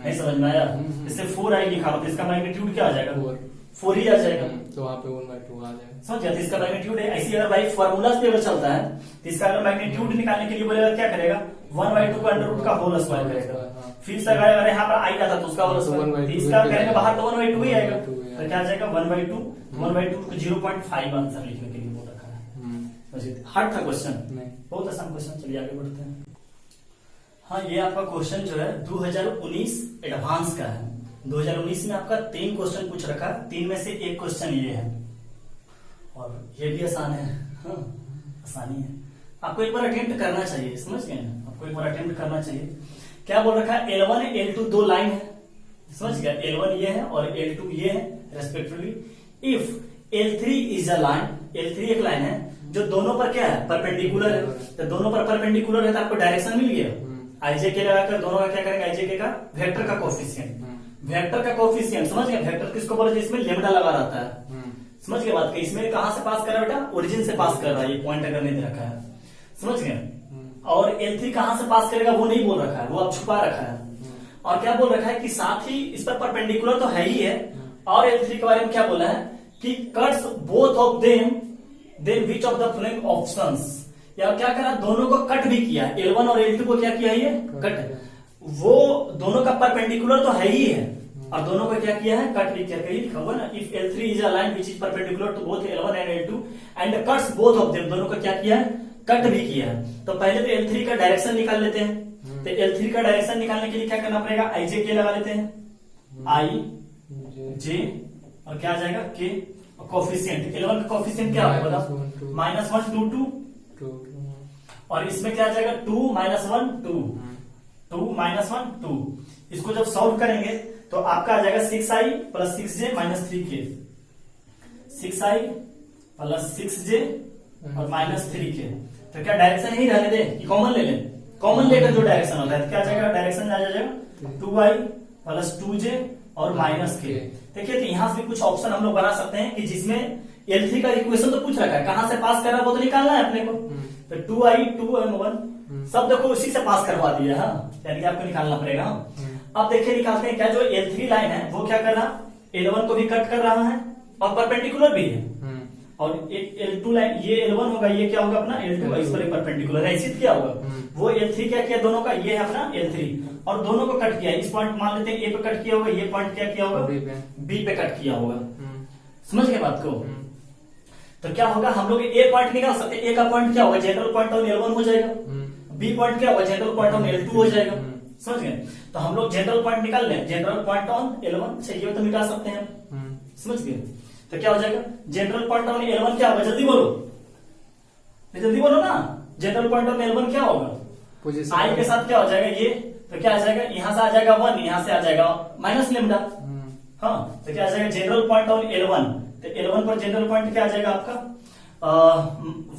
A: नहीं समझ में आया, इससे 4 आई लिखा तो इसका मैग्नीट्यूड क्या आ जाएगा 4 ही आ जाएगा।
B: तो वहाँ पे 1/2 आ जाएगा,
A: समझ गया। तो इसका मैग्नीट्यूड है। ऐसी अगर भाई फॉर्मूला पे अगर चलता है तो इसका अगर मैग्नीट्यूड निकालने के लिए बोलेगा क्या करेगा 1/2 का अंडर रूट का होल स्क्वायर करेगा। फिर से अगर यहाँ पर आई आता तो उसका होल स्क्वायर, इसका करेंगे बाहर तो 1/2 ही आएगा। तो क्या आ जाएगा 1/2 को 0.5 आंसर लिखने के लिए बोल रखा है। हार्ड था क्वेश्चन, बहुत आसान क्वेश्चन। चलिए आगे बढ़ते हैं। हाँ ये आपका क्वेश्चन जो है 2019 एडवांस का है। 2019 में आपका 3 क्वेश्चन पूछ रखा है, 3 में से 1 क्वेश्चन ये है और ये भी आसान है। हाँ आसानी है, आपको एक बार अटेम्प्ट करना चाहिए, समझ गए ना, आपको एक बार अटेम्प्ट करना चाहिए। क्या बोल रखा है L1 L2 2 लाइन है, समझ गया। L1 ये है और L2 ये है respectively. If L3 is a line, L3 एक लाइन है जो दोनों पर क्या है परपेंडिकुलर है। तो दोनों पर परपेंडिकुलर है तो आपको डायरेक्शन मिल गया। IJK लगाकर दोनों का क्या करेंगे, IJK का वेक्टर का कोफिशिएंट, वेक्टर का कोफिशिएंट समझ गया। वेक्टर किसको बोला जिसमें लेमडा लगा रहता है, समझ गया बात। इसमें कहां से पास कर रहा है बेटा, ओरिजिन से पास कर रहा है, ये पॉइंट अगर नहीं दे रखा है, समझ गए। और L3 कहां से पास करेगा वो नहीं बोल रखा है, वो अब छुपा रखा है। और क्या बोल रखा है कि साथ ही इस पर परपेंडिकुलर तो है ही है। और L3 के बारे में क्या बोला है कि cuts both of them then which of the following options, या क्या करा दोनों को कट भी किया। L1 और L2 को क्या किया है कट, वो दोनों का परपेंडिकुलर तो है ही है और दोनों को क्या किया है कट भी किया। कहीं लिखा हुआ ना if L3 is a line which is perpendicular to both L1 and L2 and cuts both of them, दोनों को क्या किया है कट भी किया है। तो पहले तो L3 का डायरेक्शन निकाल लेते हैं। तो L3 का डायरेक्शन निकालने के लिए क्या करना पड़ेगा, IJK लगा लेते हैं, IJ और क्या आ जाएगा K और कोफिशिएंट। L1 का कोफिशिएंट क्या होगा -1 2 2 और इसमें क्या आ जाएगा 2 -1 2 2 -1 2। इसको जब सॉल्व करेंगे तो आपका आ जाएगा 6i + 6j - 3k, 6i + 6j और -3k। तो क्या डायरेक्शन ही रहने दे कि कॉमन ले लें, कॉमन लेकर जो डायरेक्शन होता है तो क्या आ जाएगा डायरेक्शन आ जाएगा 2i + 2j और -k। देखिए तो यहां से कुछ ऑप्शन हम लोग बना सकते हैं कि जिसमें L3 का इक्वेशन तो पूछ रखा है, कहां से पास कर रहा है वो तो निकालना है अपने को। तो 2i 2m1 सब देखो उसी से पास करवा दिया है, यानी कि आपको निकालना पड़ेगा। अब देखिए निकालते हैं क्या जो L3 लाइन है वो क्या कर रहा L1 को भी कट कर रहा है और परपेंडिकुलर भी है। और एक L2 लाइन ये L1 होगा, ये क्या होगा अपना L2 इस पर परपेंडिकुलर है, इसी क्या होगा वो L3 क्या किया दोनों का, ये है अपना L3 और दोनों को कट किया। इस पॉइंट मान लेते हैं A पे कट किया होगा, ये पॉइंट क्या किया होगा B पे कट किया होगा। समझ गए बात को। तो क्या होगा हम लोग A पॉइंट निकाल सकते हैं। A का पॉइंट क्या होगा जनरल पॉइंट ऑन L1 हो जाएगा, B पॉइंट क्या होगा जनरल पॉइंट ऑन L2 हो जाएगा। समझ गए। तो हम लोग जनरल पॉइंट निकाल लें, जनरल पॉइंट ऑन L1 चाहिए तो मिटा सकते हैं, समझ गए। तो क्या हो जाएगा जनरल पॉइंट ऑन L1 क्या होगा, जल्दी बोलो, जल्दी बोलो ना। जनरल पॉइंट ऑन L1 क्या होगा I के साथ क्या हो जाएगा ये, तो क्या आ जाएगा यहाँ से आ जाएगा 1, यहाँ से आ जाएगा -λ। हाँ तो क्या आ जाएगा जनरल पॉइंट ऑन L1, तो L1 पर जनरल पॉइंट क्या आ जाएगा आपका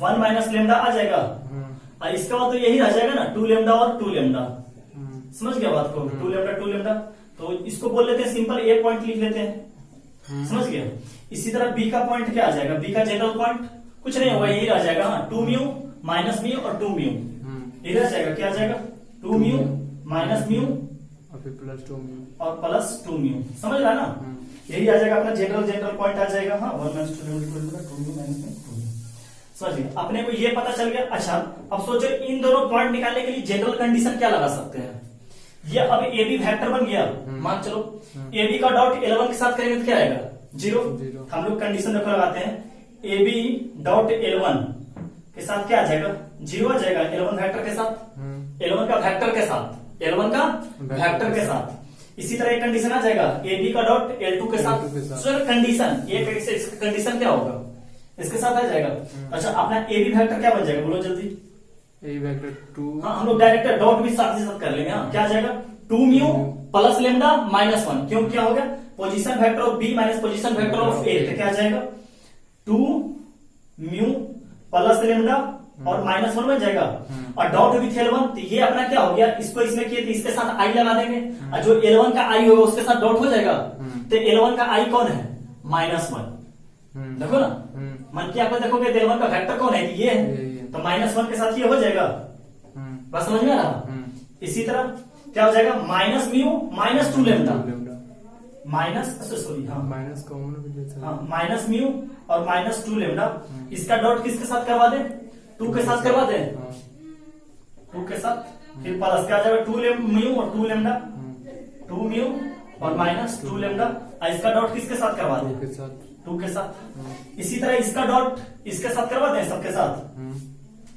A: 1 - λ आ जाएगा। इसका बाद तो यही रह जाएगा ना 2λ और 2λ। समझ गया बात को, 2λ 2λ। तो इसको बोल लेते हैं सिंपल A पॉइंट लिख लेते हैं, समझ गया। इसी तरह B का पॉइंट क्या आ जाएगा, B का जनरल पॉइंट कुछ नहीं होगा, यही रह जाएगा 2μ -μ और 2μ, ये रह जाएगा क्या आ जाएगा 2μ -μ
B: और फिर +2μ
A: और +2μ। समझ रहा ना, यही आ जाएगा अपना जनरल पॉइंट आ जाएगा। हाँ 1 - 2μ समझ गया। अपने को ये पता चल गया। अच्छा अब सोचो इन दोनों पॉइंट निकालने के लिए जनरल कंडीशन क्या लगा सकते हैं। ये अब ए बी वेक्टर बन गया, मान चलो ए बी का डॉट L1 के साथ करेंगे तो क्या आएगा 0। हम लोग कंडीशन देखो लगाते हैं ए बी डॉट L1 के साथ क्या आ जाएगा 0 आ जाएगा। L1 वेक्टर के साथ, L1 का वेक्टर के साथ, L1 का वेक्टर के साथ। इसी तरह एक कंडीशन आ जाएगा ए बी का डॉट L2 के साथ। सर कंडीशन ये कंडीशन क्या होगा इसके साथ आ जाएगा। अच्छा अपना ए बी वेक्टर क्या बन जाएगा बोलो जल्दी,
B: ए वेक्टर 2
A: हाँ हम लोग डायरेक्ट डॉट भी साथ ही साथ कर लेंगे। हाँ क्या आ जाएगा 2 म्यू प्लस लेमडा -1, क्यों क्या हो गया position vector of B minus position vector of A, तो क्या आ जाएगा 2 म्यू प्लस लेमडा और -1 बन जाएगा और डॉट विथ L1, तो ये अपना क्या हो गया, इसको इसमें किए तो इसके साथ आई लगा देंगे और जो L1 का आई होगा उसके साथ डॉट हो जाएगा, तो L1 का आई कौन है -1, देखो ना मन की आपको देखोगे L1 का वेक्टर कौन है, ये है, तो -1 के साथ ये हो जाएगा, बस समझ में आ रहा। इसी तरह क्या हो जाएगा माइनस म्यू -2 लेमडा सॉरी हाँ
B: माइनस कॉमन भी ले सकते
A: हाँ माइनस म्यू और -2 लेमडा, इसका डॉट किसके साथ करवा दे 2 के साथ करवा दे, 2 के साथ, फिर प्लस क्या आ जाएगा 2 म्यू और 2 लेमडा, 2 म्यू और -2 लेमडा, इसका डॉट किसके साथ करवा दे 2 के साथ। इसी तरह इसका डॉट इसके साथ करवा दें सबके साथ,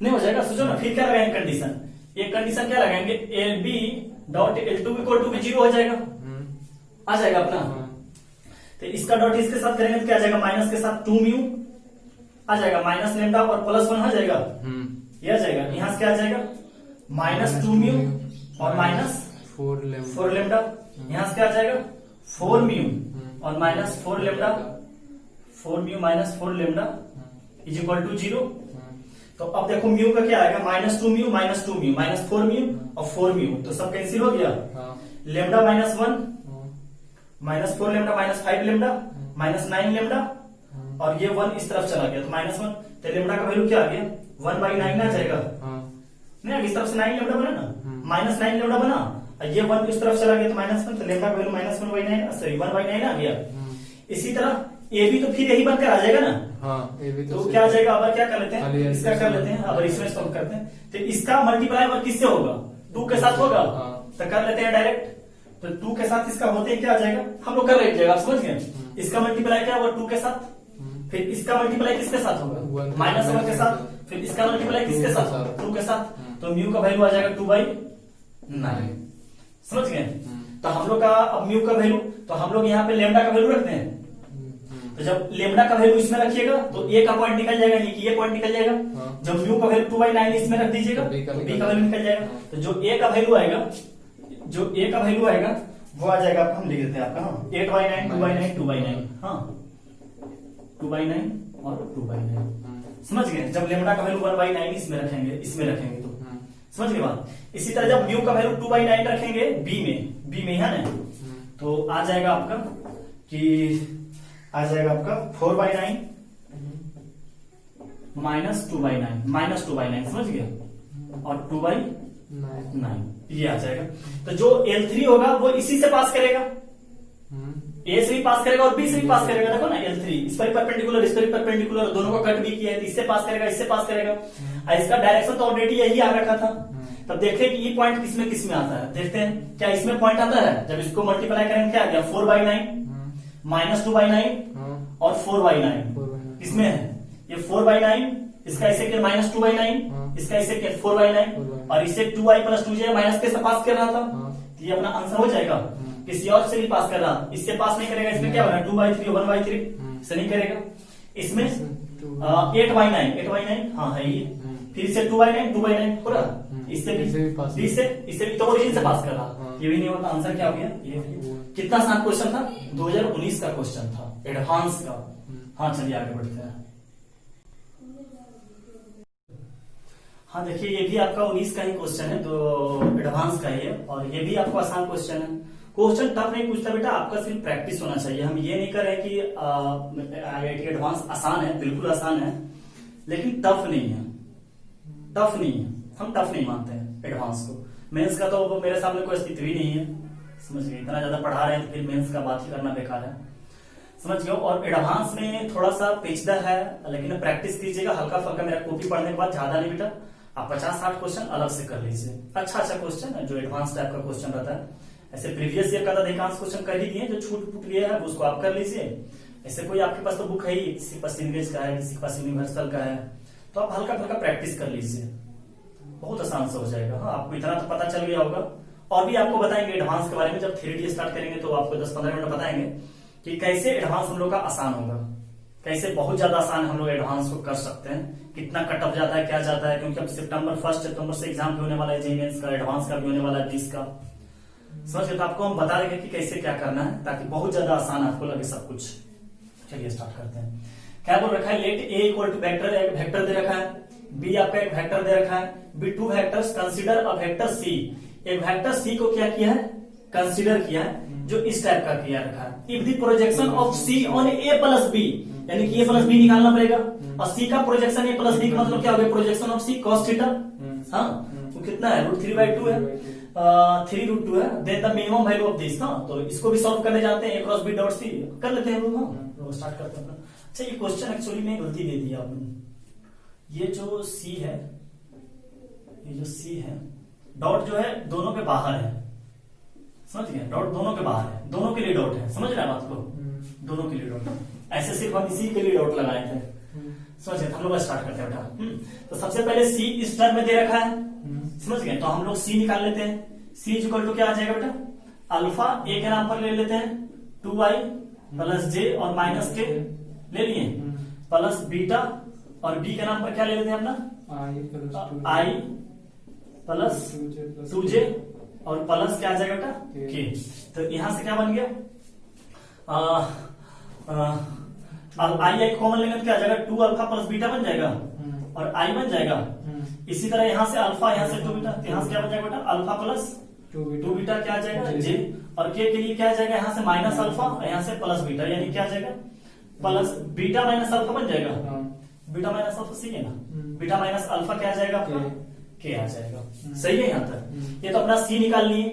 A: नहीं हो जाएगा। सोचो ना फिर क्या लगाएंगे कंडीशन, ये कंडीशन क्या लगाएंगे LB dot L2 equal to 0 हो जाएगा, आ जाएगा अपना। तो इसका डॉट इसके साथ करेंगे तो क्या आ जाएगा माइनस के साथ 2 म्यू आ जाएगा, माइनस लेमडा और +1 हो जाएगा, ये आ जाएगा। यहां से क्या आ जाएगा -2 म्यू और -4 लेमडा, यहां से क्या आ जाएगा 4 म्यू और -4 lambda, 4 mu -4 lambda is equal to 0। तो अब देखो म्यू का क्या आएगा -2 म्यू -2 म्यू -4 म्यू और 4 म्यू, तो सब कैंसिल हो गया, लेमडा -1 -4 लेमडा -5 लेमडा -9 लेमडा और ये 1 इस तरफ चला गया तो -1, तो लेमडा का वैल्यू क्या आ गया 1/9 आ जाएगा, नहीं इस तरफ से 9 लेमडा बना ना, -9 लेमडा बना और ये 1 इस तरफ चला गया तो -1, तो लेमडा का वैल्यू -1/9 सॉरी 1/9 आ गया। इसी तरह ए भी तो फिर यही बनकर आ जाएगा ना,
B: ए भी
A: तो क्या आ जाएगा, अब क्या कर लेते हैं इसका कर लेते हैं, अब इसमें सॉल्व करते हैं, तो इसका मल्टीप्लाई और किससे होगा 2 के साथ होगा, तो कर लेते हैं डायरेक्ट, तो 2 के साथ इसका होते ही क्या आ जाएगा, हम लोग कर लीजिएगा आप समझ गए, इसका मल्टीप्लाई क्या होगा 2 के साथ, फिर इसका मल्टीप्लाई किसके साथ होगा -1 के साथ, फिर इसका मल्टीप्लाई किसके साथ 2 के साथ, तो म्यू का वैल्यू आ जाएगा 2/9, समझ गए। तो हम लोग का अब म्यू का वैल्यू, तो हम लोग यहाँ पे लेमडा का वैल्यू रखते हैं, तो जब लेमडा का वैल्यू इसमें रखिएगा तो ए का पॉइंट निकल जाएगा, नहीं कि ये पॉइंट निकल जाएगा, जब म्यू का वैल्यू 2/9 इसमें रख दीजिएगा तो बी का वैल्यू निकल जाएगा, तो जो ए का वैल्यू आएगा वो आ जाएगा आपका, हम लिख देते हैं आपका 8/9 2/9 2/9 हाँ 2/9 और 2/9, समझ गए। जब लेमडा का वैल्यू 1/9 इसमें रखेंगे तो समझ गए बात। इसी तरह जब म्यू का वैल्यू 2/9 रखेंगे बी में है ना, तो आ जाएगा आपका 4/9 -2/9 समझ गया और 2/9 ये आ जाएगा। तो जो L3 होगा वो इसी से पास करेगा, ए से भी पास करेगा और बी से भी पास करेगा, देखो ना L3 इस पर परपेंडिकुलर दोनों को कट भी किया है, तो इससे पास करेगा इससे पास करेगा, और इसका डायरेक्शन तो ऑलरेडी यही आ रखा था। तब देखते हैं कि ये पॉइंट किसमें आता है, देखते हैं क्या इसमें पॉइंट आता है, जब इसको मल्टीप्लाई करेंगे क्या आ गया 4/9 -2/9 और 4/9 किसमें है, ये 4/9 इसका इसे किया -2/9 इसका इसे किया 4/9 और इसे 2i + 2j माइनस के से पास कर रहा था, तो ये अपना आंसर हो जाएगा। किसी और से भी पास कर रहा, इससे पास नहीं करेगा, इसमें क्या होगा 2/3 1/3 से नहीं करेगा, इसमें 8/9 हाँ है ये, फिर इसे 2/9 हो रहा, इससे भी तो ओरिजिन से पास कर रहा, ये भी नहीं होता, आंसर क्या हो गया ये। कितना आसान क्वेश्चन था, 2019 का क्वेश्चन था एडवांस का। हाँ चलिए आगे बढ़ते हैं। हाँ देखिए ये भी आपका 19 का ही क्वेश्चन है, तो एडवांस का ही है और ये भी आपको आसान क्वेश्चन है। क्वेश्चन टफ नहीं पूछता बेटा, आपका सिर्फ प्रैक्टिस होना चाहिए। हम ये नहीं कर रहे कि IIT एडवांस आसान है, बिल्कुल आसान है, लेकिन टफ नहीं है, हम टफ नहीं मानते हैं एडवांस को। मेंस का तो मेरे सामने कोई स्थिति भी नहीं है, समझ गए, इतना ज्यादा पढ़ा रहे हैं तो फिर मेंस का बात ही करना बेकार है, समझ गए। और एडवांस में थोड़ा सा पेचीदा है, लेकिन प्रैक्टिस कीजिएगा हल्का फल्का, मेरा कॉपी पढ़ने के बाद ज्यादा नहीं बेटा, आप 50-60 क्वेश्चन अलग से कर लीजिए, अच्छा क्वेश्चन है जो एडवांस टाइप का क्वेश्चन रहता है। ऐसे प्रीवियस ईयर का तो अधिकांश क्वेश्चन कर ही दिए, जो छूट फूट गया है उसको आप कर लीजिए। ऐसे कोई आपके पास तो बुक है ही, किसी के पास इंग्लिश का है, किसी के पास यूनिवर्सल का है, तो आप हल्का फल्का प्रैक्टिस कर लीजिए, बहुत आसान से हो जाएगा। हाँ आपको इतना तो पता चल गया होगा, और भी आपको बताएंगे एडवांस के बारे में, जब 3D स्टार्ट करेंगे तो आपको 10-15 मिनट बताएंगे कि कैसे एडवांस हम लोग का आसान होगा, कैसे बहुत ज्यादा आसान हम लोग एडवांस को कर सकते हैं, कितना कट ऑफ जाता है, क्या जाता है, क्योंकि अब फर्स्ट सितंबर से एग्जाम भी होने वाला है, जेईई का, एडवांस का भी होने वाला है 20 का। समझ, तो आपको हम बता देंगे कि कैसे क्या करना है ताकि बहुत ज्यादा आसान आपको लगे सब कुछ। चलिए स्टार्ट करते हैं। क्या बोल रखा है, let A equal to vector, एक वेक्टर दे रखा है, बी आपका एक वेक्टर दे रखा है, B two vectors, consider a vector C. एक वेक्टर सी को क्या किया है, कंसीडर किया है, जो इस टाइप का किया रखा है। If the projection of C on A plus B, यानी कि ए प्लस बी निकालना पड़ेगा, और सी का प्रोजेक्शन ए प्लस बी का मतलब क्या हो गया, projection of C cos theta. हाँ, तो कितना है, √3/2 है, 3√2 है। Then the minimum value of this, हाँ, तो इसको भी सॉल्व करने जाते हैं, a cross B dot C कर लेते हैं लोग। हाँ, स्टार्ट करते हैं। अच्छा, ये क्वेश्चन एक्चुअली में गलती दे दी आपने। ये जो सी है, ये जो सी है, डॉट जो है दोनों के बाहर है, समझ गए, डॉट दोनों के बाहर है, दोनों के लिए डॉट है, समझ रहे हैं बात को, दोनों के लिए डॉट। ऐसे सिर्फ हम इसी के लिए डॉट लगाए थे, समझ गए। हम लोग स्टार्ट करते हैं बेटा। तो सबसे पहले सी इस टर्म में दे रखा है, समझ गए, तो हम लोग सी निकाल लेते हैं। सी इक्वल टू क्या आ जाएगा बेटा, अल्फा ए के नाम पर ले लेते हैं 2i प्लस जे और माइनस के ले लिए, प्लस बीटा, और बी के नाम पर क्या ले लेते हैं अपना आई प्लस 2j और प्लस क्या आ जाएगा बेटा के। तो यहां से क्या बन गया, आई कॉमन लेंगे तो क्या आ जाएगा, 2 अल्फा प्लस बीटा बन जाएगा और आई बन जाएगा। इसी तरह यहां से अल्फा, यहां से 2 बीटा, यहां से क्या बन जाएगा बेटा, अल्फा प्लस 2 बीटा क्या आ जाएगा जे, और के लिए क्या आ जाएगा, यहां से माइनस अल्फा और यहां से प्लस बीटा, यानी क्या आ जाएगा, प्लस बीटा माइनस अल्फा बन जाएगा। बीटा माइनस अल्फा सही है ना, बीटा माइनस अल्फा क्या आ जाएगा आपका, के आ जाएगा। सही है यहाँ तक, ये तो अपना सी निकाल लिए।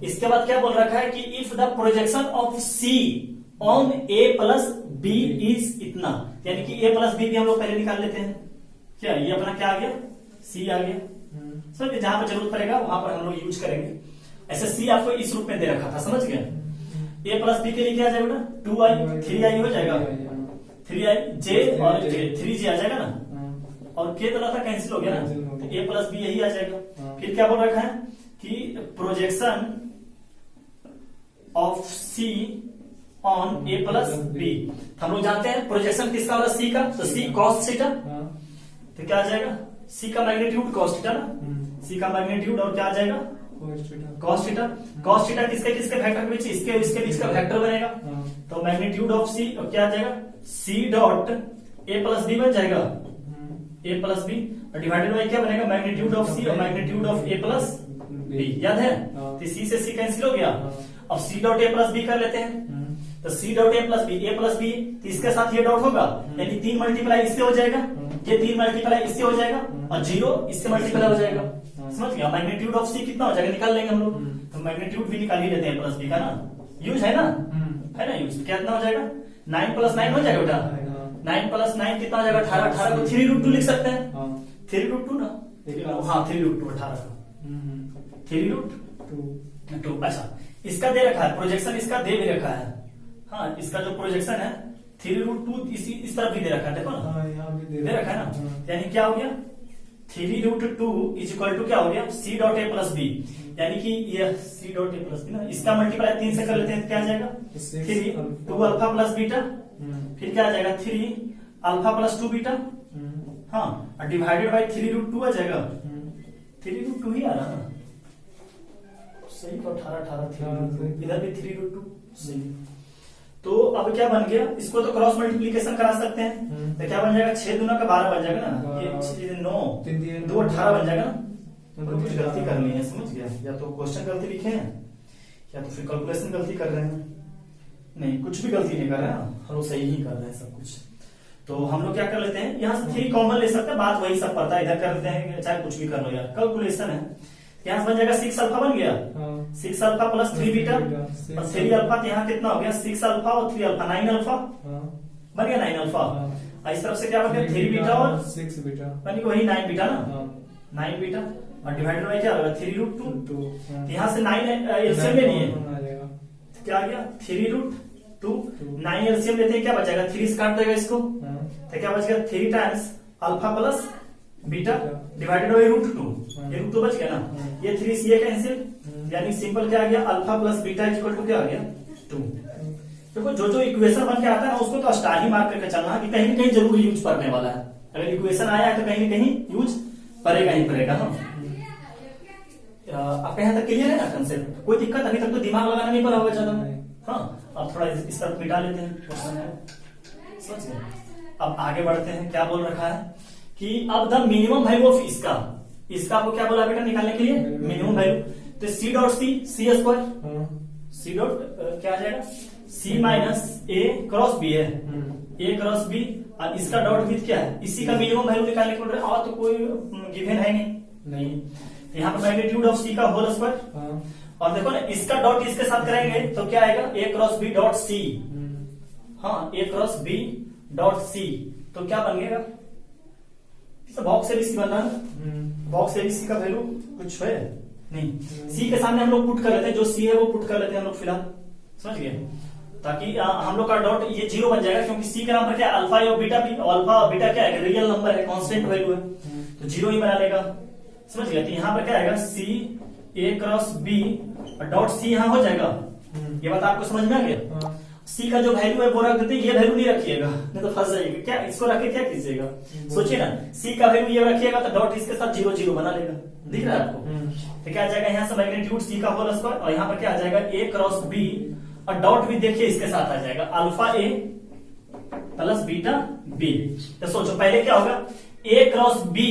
A: इसके बाद क्या बोल रखा है कि if the projection of C on A plus B is इतना, यानी कि ए प्लस बी भी हम लोग पहले निकाल लेते हैं। क्या ये अपना क्या आ गया, सी आ गया। समझ, जहां पर जरूरत पड़ेगा वहां पर हम लोग यूज करेंगे। ऐसे सी आपको इस रूप में दे रखा था, समझ गए। ए प्लस बी के लिए क्या आ जाएगा बेटा, 2i, 3i हो जाएगा, 3i जे और जे 3j आ जाएगा ना, और के तो था कैंसिल हो गया ना, तो ए प्लस बी यही आ जाएगा। फिर क्या बोल रखा है कि projection of C on A plus B, हम लोग जानते हैं प्रोजेक्शन किसका होगा, सी का, तो सी कॉस थीटा, तो क्या आ जाएगा, सी का मैग्नीट्यूड कॉस थीटा ना, सी का मैग्नीट्यूड और क्या आ जाएगा कॉस थीटा। कॉस थीटा किसके किसके वेक्टर के बीच, इसके इसके बीच का वेक्टर बनेगा, तो मैग्नीट्यूड ऑफ सी क्या आ जाएगा, C dot A plus B बन जाएगा, A plus B divided by क्या बनेगा, मैग्नीट्यूड ऑफ सी और magnitude of A plus B, याद है। तो सी से सी कैंसिल हो गया। अब C dot A plus B कर लेते हैं, तो C dot A plus B, तो इसके साथ ये डॉट होगा, यानी 3 मल्टीप्लाई इससे हो जाएगा, ये 3 मल्टीप्लाई इससे हो जाएगा, और 0 इससे मल्टीप्लाई हो जाएगा। समझ गया, मैग्नीट्यूड ऑफ सी कितना हो जाएगा, निकाल लेंगे हम लोग, तो मैग्नीट्यूड भी निकाल ही लेते हैं प्लस बी का ना, यूज है ना, है ना यूज। कितना हो जाएगा, 9 + 9 हो जाएगा बेटा, 9 + 9 कितना हो जाएगा, 18। 18 को 3√2 लिख सकते हैं, 3√2 ना, हाँ 3√2, 18 का 3√2। अच्छा, इसका दे रखा है प्रोजेक्शन, इसका दे भी रखा है, हाँ इसका जो प्रोजेक्शन है 3√2 इस तरफ भी दे रखा है, देखो ना, यहाँ भी दे रखा है ना, यानी क्या हो गया, 3√2 इज इक्वल टू क्या हो गया, C dot A plus B, यानी कि ये C dot A plus B ना, इसका मल्टीप्लाई 3 से कर लेते हैं, क्या आ जाएगा 3 2 अल्फा प्लस बीटा, फिर क्या आ जाएगा 3 अल्फा प्लस 2 बीटा, हाँ, डिवाइडेड बाई 3√2 आ जाएगा, 3√2 ही आ रहा है सही, तो 18 इधर भी 3√2 सही। तो अब क्या बन गया, इसको तो क्रॉस मल्टीप्लीकेशन करा सकते हैं, तो क्या बन जाएगा, 6 दूना का 12 बन जाएगा ना, ये 9 2 18 बन जाएगा ना। तो कुछ गलती करनी है, समझ गया, या तो क्वेश्चन गलती लिखे हैं या तो फिर कैलकुलेशन गलती कर रहे हैं, नहीं कुछ भी गलती नहीं कर रहे हैं, हम लोग सही ही कर रहे हैं सब कुछ। तो हम लोग क्या कर लेते हैं, यहाँ से 3 कॉमन ले सकते हैं, बात वही सब पड़ता है, इधर कर लेते हैं, चाहे कुछ भी कर लो यार, कैलकुलेशन है। यहाँ से बन जाएगा 6 अल्फा बन गया, 6 अल्फा प्लस 3 बीटा, और 3 अल्फा, तो यहाँ कितना हो गया 6 अल्फा और 3 अल्फा 9 अल्फा बन गया, 9 अल्फा। इस तरफ से क्या बन गया 3 बीटा और 6 बीटा, यानी वही 9 बीटा ना, 9 बीटा, और डिवाइडेड बाई क्या होगा 3√2, यहाँ से 9 एलसीएम ले लिए, क्या आ गया 3√2, 9 एलसीएम लेते हैं, क्या बचेगा 3 से काट देगा इसको, तो क्या बच गया 3 times alpha plus beta divided by √2, ये √2 बच गया ना, ये 3 से ये कैंसिल, यानी सिंपल क्या आ गया, alpha plus beta equal to क्या आ गया 2। देखो जो जो इक्वेशन बन के आता है ना उसको तो स्टार ही मार्क करके चलना है कि कहीं न कहीं जरूर यूज पड़ने वाला है। अगर इक्वेशन आया है तो कहीं न कहीं यूज पड़ेगा ही पड़ेगा। हाँ आपके यहाँ तक क्लियर है ना कंसेप्ट, कोई दिक्कत अभी तक तो दिमाग लगाना नहीं पड़ा होगा ज्यादा। हाँ अब थोड़ा इस तरफ मिटा लेते हैं क्वेश्चन को, समझ गए। अब आगे बढ़ते हैं, क्या बोल रखा है कि अब द मिनिमम वैल्यू ऑफ इसका आपको क्या बोला बेटा निकालने के लिए मिनिमम वैल्यू, तो C dot C square, C dot क्या आ जाएगा C minus A cross B है, ए क्रॉस बी, और इसका डॉट विथ क्या है, इसी का मिनिमम वैल्यू निकालने के लिए, और तो कोई गिवन है नहीं। यहाँ पर मैग्नीट्यूड ऑफ सी का होल स्क्वायर, और देखो ना इसका डॉट इसके साथ करेंगे तो क्या आएगा ए क्रॉस बी डॉट सी। हाँ ए क्रॉस बी डॉट सी, तो क्या बन गएगा, बॉक्स एबीसी बन रहा है, बॉक्स एबीसी का वैल्यू कुछ है नहीं, सी के सामने हम लोग पुट कर लेते हैं, जो सी है वो पुट कर लेते हैं हम लोग फिलहाल, समझ गए, ताकि हम लोग का डॉट ये 0 बन जाएगा, क्योंकि सी के नाम पर क्या अल्फा और बीटा भी, अल्फा और बीटा क्या है रियल नंबर है, कांस्टेंट वैल्यू है, तो 0 ही बना लेगा, समझ गया। तो यहाँ पर क्या आएगा सी ए क्रॉस बी डॉट सी यहाँ हो जाएगा, ये बात आपको समझ में आ गया। सी का जो वैल्यू है वो रख देते, ये वैल्यू नहीं रखिएगा नहीं तो फंस जाएगा, क्या इसको रख के क्या कीजिएगा, सोचिए ना सी का वैल्यू ये रखिएगा तो डॉट इसके साथ 0 0 बना लेगा, दिख रहा है आपको। तो क्या आ जाएगा यहाँ से मैग्नीट्यूड सी का होल स्क्वायर, और यहाँ पर क्या आ जाएगा ए क्रॉस बी, और डॉट भी देखिए इसके साथ आ जाएगा alpha A plus beta B. तो सोचो पहले क्या होगा A cross B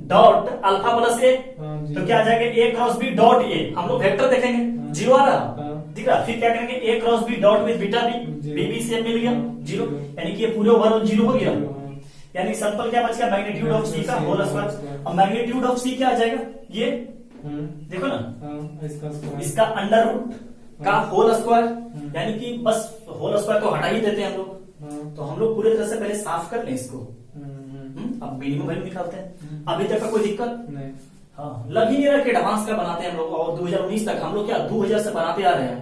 A: dot alpha plus A, तो क्या आ जाएगा A cross B dot A, हम लोग वेक्टर देखेंगे 0 आ रहा दिख रहा, फिर क्या करेंगे A cross B dot with beta B, B B से मिल गया 0, यानी कि ये पूरे ओवरऑल 0 हो गया, यानी सिंपल क्या बच गया मैग्नीट्यूड ऑफ सी का होल स्क्वायर। और मैग्नीट्यूड ऑफ सी क्या आ जाएगा ये देखो ना इसका अंडर रूट का होल स्क्वायर, यानी कि बस होल स्क्वायर तो हटा ही देते हैं हम लोग, तो हम लोग पूरे तरह से पहले साफ कर लें इसको। अब मिनिमम वैल्यू निकालते हैं, अभी तक का कोई दिक्कत नहीं। हाँ लग ही नहीं रहा कि एडवांस का बनाते हैं हम लोग, और 2019 तक हम लोग क्या 2000 से बनाते आ रहे हैं,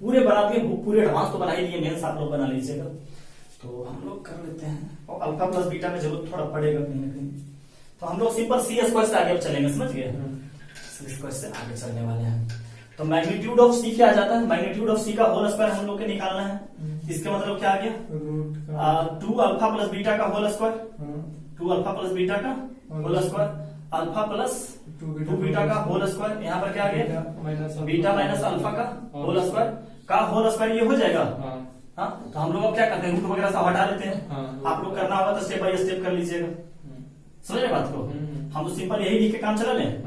A: पूरे बनाते हैं, पूरे एडवांस तो बना ही लिए, मेंस आप लोग बना लीजिएगा। तो हम लोग कर लेते हैं, और अल्फा प्लस बीटा में जरूरत थोड़ा पड़ेगा कहीं ना कहीं, तो हम लोग सिंपल सी स्क्वायर से आगे चलेंगे, समझ गए, सी स्क्वायर से आगे चलने वाले हैं। तो मैग्नीट्यूड ऑफ सी क्या आ जाता है, मैग्नीट्यूड ऑफ सी का होल स्क्वायर हम लोग के निकालना है, इसके मतलब क्या आ गया 2 अल्फा प्लस बीटा का whole square, 2 alpha plus beta का whole square, alpha plus 2 beta का होल स्क्वायर, यहाँ पर क्या आ गया बीटा माइनस अल्फा का होल स्क्वायर का होल स्क्वायर, ये हो जाएगा। हाँ तो हम लोग अब क्या करते हैं रूट वगैरह सब हटा लेते हैं, आप लोग करना होगा तो स्टेप बाय स्टेप कर लीजिएगा, समझ रहे बात को, हम तो सिंपल यही लिख के काम चला लें।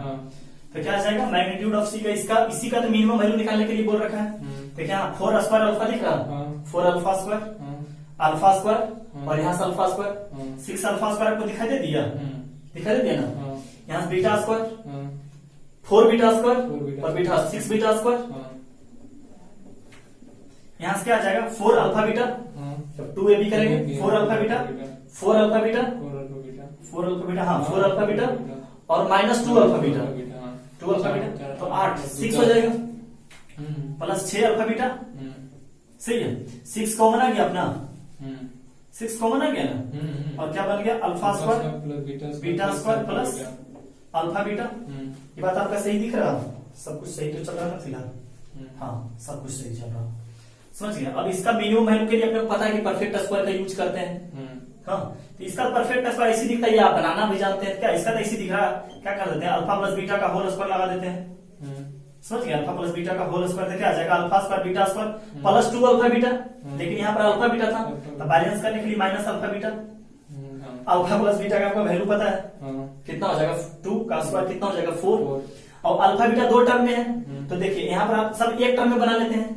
A: तो क्या आ जाएगा मैग्नीट्यूड ऑफ सी का, इसका इसी का तो मिनिमम वैल्यू निकालने के लिए बोल रखा है, तो क्या 4 स्क्वायर अल्फा दिख रहा, 4 अल्फा स्क्वायर और यहाँ से अल्फा स्क्वायर 6 अल्फा स्क्वायर आपको दिखाई दे दिया, दिखाई दे दिया ना, यहाँ से बीटा स्क्वायर 4 बीटा स्क्वायर और बीटा 6 बीटा स्क्वायर, यहाँ से क्या आ जाएगा 4 अल्फा बीटा, 2 ए बी करेंगे 4 alpha beta 4 alpha beta 4 alpha beta, हाँ 4 अल्फा बीटा और minus 2 alpha beta 2 alpha beta, तो 8 6 हो जाएगा प्लस 6 अल्फा बीटा, सही है 6 कॉमन आ गया अपना, 6 कॉमन आ गया ना, और क्या बन गया alpha square beta square plus alpha beta. ये बात आपका सही दिख रहा, सब कुछ सही तो चल रहा है फिलहाल, हाँ सब कुछ सही चल रहा, समझ गया। अब इसका मिनिमम वैल्यू के लिए अपने को पता है कि परफेक्ट स्क्वायर का यूज करते हैं, हाँ तो इसका परफेक्ट स्क्वायर इसी दिखता है, आप बनाना भी जानते हैं क्या, इसका तो इसी दिख रहा, क्या कर देते हैं अल्फा प्लस बीटा का होल स्क्वायर लगा देते हैं, समझ गया, अल्फा प्लस बीटा का होल स्क्वायर क्या आ जाएगा alpha square beta square plus 2 alpha beta, लेकिन यहाँ पर अल्फा बीटा था तो बैलेंस करने के लिए minus alpha beta, alpha plus beta का आपको वैल्यू पता है कितना हो जाएगा 2 का स्क्वायर कितना हो जाएगा 4, और अल्फा बीटा 2 टर्म में है, तो देखिए यहाँ पर आप सब एक टर्म में बना लेते हैं,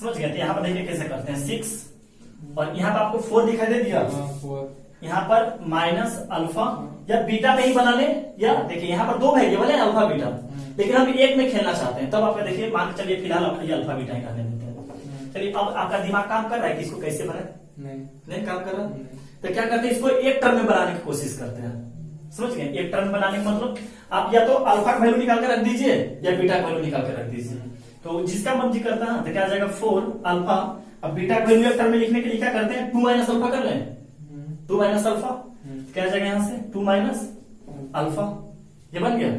A: समझ गए। तो यहाँ पर देखिए कैसे करते हैं 6 और यहाँ पर आपको 4 दिखाई दे दिया, यहाँ पर माइनस अल्फा या बीटा में ही बना ले, या देखिए यहाँ पर 2 वेरिएबल है अल्फा बीटा, लेकिन हम एक में खेलना चाहते हैं, तब आपका देखिए मान के चलिए फिलहाल ये अल्फा बीटा ही करने देते हैं। चलिए अब आपका दिमाग काम कर रहा है कि इसको कैसे बनाए, नहीं काम कर रहा, तो क्या करते हैं इसको एक टर्म में बनाने की कोशिश करते हैं, समझ गए। एक टर्म बनाने का मतलब आप या तो अल्फा का वैल्यू निकाल कर रख दीजिए या बीटा का वैल्यू निकाल कर रख दीजिए, तो जिसका मर्जी करता है तो क्या आ जाएगा 4 अल्फा, अब बीटा का वैल्यू एक टर्म में लिखने के लिए क्या करते हैं 2 माइनस अल्फा कर लें, 2 माइनस अल्फा क्या आ जाएगा यहाँ से 2 माइनस अल्फा, ये बन गया,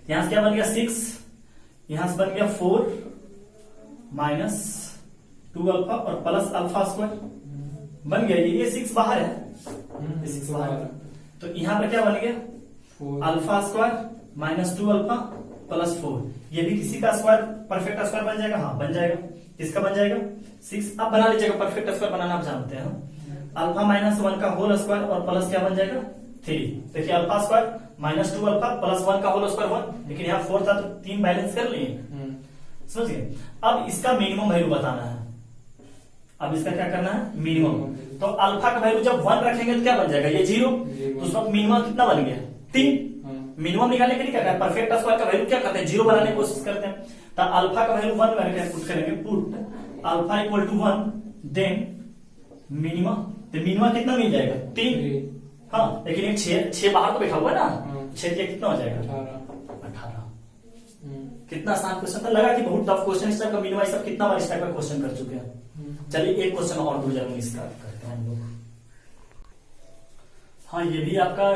A: यहां से क्या बन गया 6, यहां से बन गया 4 माइनस 2 अल्फा और प्लस अल्फा स्क्वायर बन गया। ये 6 बाहर है, ये 6 बाहर है। तो यहाँ पर क्या बन गया alpha square minus 2 alpha plus 4। ये भी किसी का स्क्वायर परफेक्ट स्क्वायर बन जाएगा, हाँ बन जाएगा। किसका बन जाएगा 6। अब बना लीजिएगा, परफेक्ट स्क्वायर बनाना आप जानते हैं। अल्फा माइनस 1 का होल स्क्वायर और प्लस क्या बन जाएगा 3। देखिए alpha square minus 2 alpha plus 1 का होल स्क्वायर 1, लेकिन यहाँ 4 था तो 3 बैलेंस कर लिए, समझ गए। अब इसका मिनिमम वैल्यू बताना है, अब इसका क्या करना है मिनिमम। तो अल्फा का वैल्यू जब 1 रखेंगे तो क्या बन जाएगा ये 0, तो उसका मिनिमम कितना बन गया 3। मिनिमम निकालने के लिए क्या करते हैं परफेक्ट स्क्वायर का वैल्यू क्या करते हैं 0 बनाने की कोशिश करते हैं। तो अल्फा का वैल्यू 1 पुट करेंगे, put alpha equal to 1 then minimum. तो मिनिमम कितना मिल जाएगा 3। हाँ लेकिन एक 6 बाहर तो बैठा हुआ है ना, 6 कितना हो जाएगा 18। कितना आसान क्वेश्चन था, लगा कि बहुत टफ क्वेश्चन इस टाइप का मिनिमम सब कितना बार इस टाइप का क्वेश्चन कर चुके हैं। चलिए एक क्वेश्चन और 2019 का करते हैं हम लोग। हाँ ये भी आपका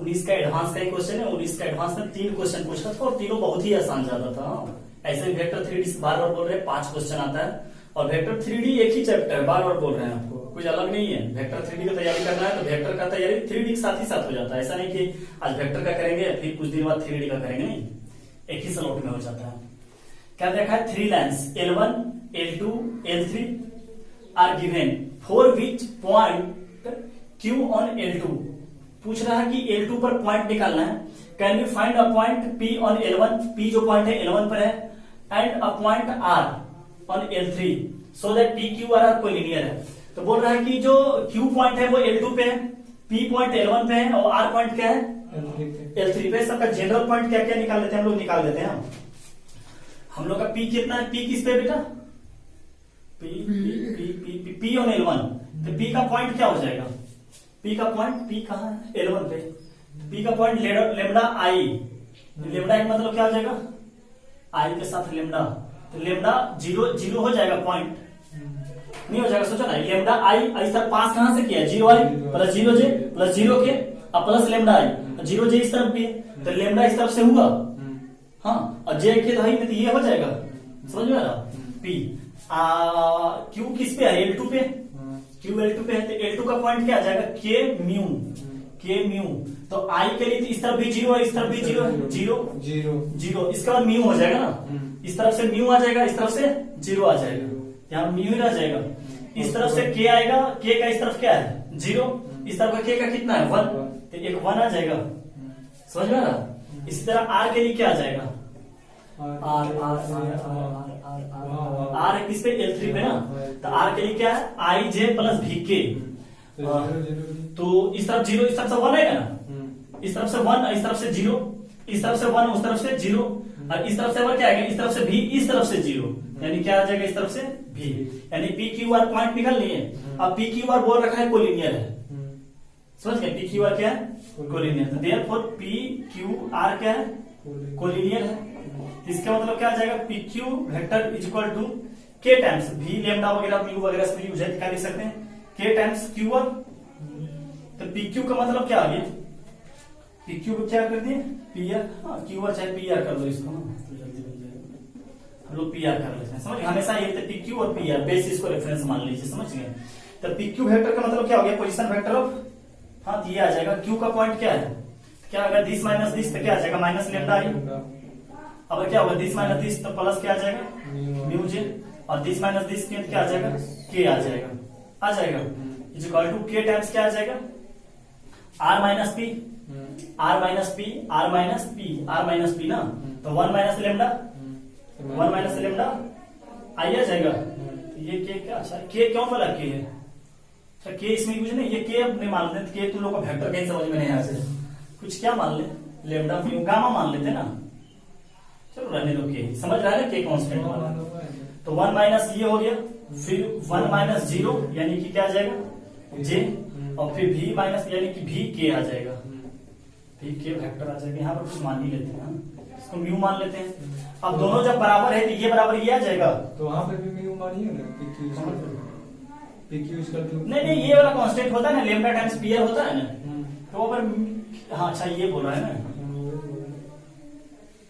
A: 19 का एडवांस का ही क्वेश्चन है। 19 का एडवांस में 3 क्वेश्चन पूछा था और तीनों बहुत ही आसान ज्यादा था। ऐसे वेक्टर 3D बार बार बोल रहे हैं 5 क्वेश्चन आता है, और वेक्टर 3D एक ही चैप्टर है, बार बार बोल रहे हैं आपको, कुछ अलग नहीं है। वेक्टर 3D की तैयारी करना है तो वेक्टर का तैयारी 3D के साथ ही साथ हो जाता है। ऐसा नहीं कि आज वेक्टर का करेंगे फिर कुछ दिन बाद 3D का करेंगे, नहीं, एक ही स्लॉट में हो जाता है। क्या देखा है 3 lines L1 L2 L3 are given for which point Q on L2। पूछ रहा है कि L2 पर पॉइंट निकालना है। Can you find a point P on L1, P जो पॉइंट है L1 पर है, and a point R on L3 so that P Q R R collinear है। तो बोल रहा है कि जो Q पॉइंट है वो L2 पे है, P पॉइंट L1 पे है और R पॉइंट क्या है L3 पे। सबका जनरल पॉइंट क्या क्या निकाल लेते हैं हम लोग, निकाल लेते हैं। हम लोग का P कितना है, P किस पे बेटा P ऑन L1। तो P का पॉइंट क्या हो जाएगा, P का पॉइंट P कहाँ है L1 पे, P का पॉइंट लेमडा आई। लेमडा का मतलब क्या हो जाएगा आई के साथ लेमडा, तो लेमडा 0 हो जाएगा, पॉइंट नहीं हो जाएगा। सोचो ना लेमडा आई इस तरफ पास कहां से किया 0 आई प्लस 0 जे प्लस 0 के अब प्लस लेमडा आई, 0 जे इस तरफ भी है तो लेमडा इस तरफ से हुआ, हाँ, और जे के तो है तो ये हो जाएगा, समझ में आ रहा। P क्यू किस पे है L2 पे, Q L2 पे है तो L2 का पॉइंट क्या आ जाएगा K म्यू। तो I के लिए तो इस तरफ भी 0 है इस तरफ भी 0 है, 0 इसके बाद म्यू हो जाएगा ना, इस तरफ से म्यू आ जाएगा इस तरफ से 0 आ जाएगा, यहाँ म्यू ही रह जाएगा। इस तरफ से K आएगा, K का इस तरफ क्या है 0, इस तरफ का K का कितना है 1, तो एक 1 आ जाएगा, समझ में आ रहा। इसी तरह R के लिए क्या आ जाएगा R किस पे L3 पे ना, तो R के लिए क्या है I J plus V K। तो इस तरफ 0 इस तरफ से 1 आएगा ना, इस तरफ से 1 इस तरफ से 0, इस तरफ से 1 उस तरफ से 0, और इस तरफ से क्या आएगा इस तरफ से V इस तरफ से 0, यानी क्या आ जाएगा इस तरफ से V, यानी P Q R पॉइंट निकल लिए। अब P Q R बोल रखा है कोलिनियर है, समझ गए P Q R क्या है कोलिनियर, तो देयरफॉर P Q R क्या है कोलिनियर है। इसका मतलब क्या आ जाएगा P Q vector is equal to K times V lambda वगैरह म्यू वगैरह से यूज है, क्या लिख सकते हैं K टाइम्स Q R। तो P Q का मतलब क्या आ गया, P Q को क्या कर दिए P R, हाँ Q R चाहे P R कर लो इसको ना, तो जल्दी बन जाएगा। हम लोग P R कर लेते हैं, समझ हमेशा ये P Q और P R बेस इसको रेफरेंस मान लीजिए, समझ गए। तो P Q वेक्टर का मतलब क्या हो गया पोजीशन वेक्टर ऑफ, हाँ ये आ जाएगा Q का पॉइंट क्या है, क्या अगर दिस माइनस दिस तो क्या आ जाएगा माइनस लेमडा आई। अब क्या होगा दिस माइनस दिस तो प्लस क्या आ जाएगा म्यू जे, और दिस माइनस दिस क्या आ जाएगा K आ जाएगा is equal to K times क्या आ जाएगा R माइनस पी ना, तो 1 माइनस लेमडा आई आ जाएगा। तो ये K क्या, अच्छा K क्यों बोला K है, अच्छा K इसमें यूज नहीं, ये K नहीं मान लेते, K तुम लोग को वेक्टर कहीं समझ में नहीं आ जाए, कुछ क्या मान ले लेमडा म्यू गामा मान लेते ना, चलो रहने दो K, समझ रहा है ना K कांस्टेंट वाला। तो 1 माइनस ये हो गया, फिर 1 माइनस 0 यानी कि क्या आ जाएगा J, और फिर V माइनस यानी कि V K आ जाएगा, V K वेक्टर आ जाएगा। यहाँ पर कुछ मान ही लेते हैं, इसको म्यू मान लेते हैं। अब दोनों जब बराबर है तो ये बराबर ये आ जाएगा, तो
B: वहां पे भी म्यू मानिए ना PQ इसका
A: नहीं ये वाला कांस्टेंट होता है ना लेमडा टाइम्स पी आर होता है ना, तो पर हाँ अच्छा ये बोल रहा है ना,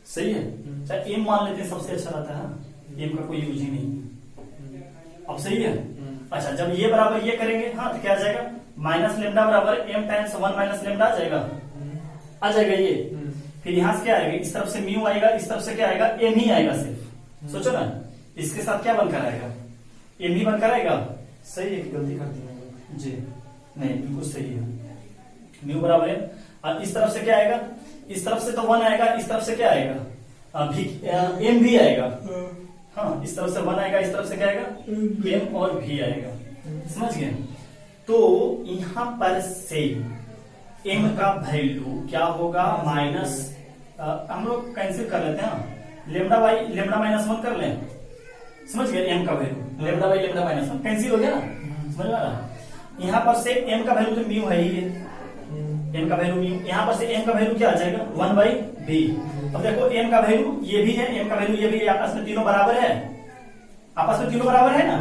A: सही है। अच्छा एम मान लेते हैं सबसे अच्छा रहता है, एम का कोई यूज ही नहीं। अब सही है। अच्छा, जब ये बराबर ये करेंगे, हाँ, तो क्या आ जाएगा, माइनस लेमडा बराबर m टाइम्स 1 माइनस लेमडा आ जाएगा, आ जाएगा ये। फिर यहाँ से क्या आएगा, इस तरफ से म्यू आएगा, इस तरफ से क्या आएगा, m ही आएगा सिर्फ। सोचो ना, इसके साथ क्या बनकर आएगा, m ही बनकर आएगा। सही है कि गलती कर दी मैंने? जी नहीं, बिल्कुल सही है। म्यू बराबर m, और इस तरफ से क्या आएगा, इस तरफ से तो 1 आएगा, इस तरफ से क्या आएगा, m भी आएगा। हाँ, इस तरफ से 1 आएगा, इस तरफ से क्या आएगा, m और v आएगा। समझ गए? तो यहां पर से m का वैल्यू क्या होगा, माइनस, हम लोग कैंसिल कर लेते हैं, लेमडा बाई लेमडा माइनस 1 कर लें। समझ गए? m का value lambda by lambda minus 1 cancel हो गया ना, समझ में आ रहा? यहाँ पर से m का वैल्यू तो म्यू है ही है, m का वैल्यू म्यू, यहाँ पर से m का वैल्यू क्या आ जाएगा, 1 बाई v। अब देखो m का वैल्यू ये भी है, m का वैल्यू ये भी है, आपस में तीनों बराबर है, आपस में तीनों बराबर है ना।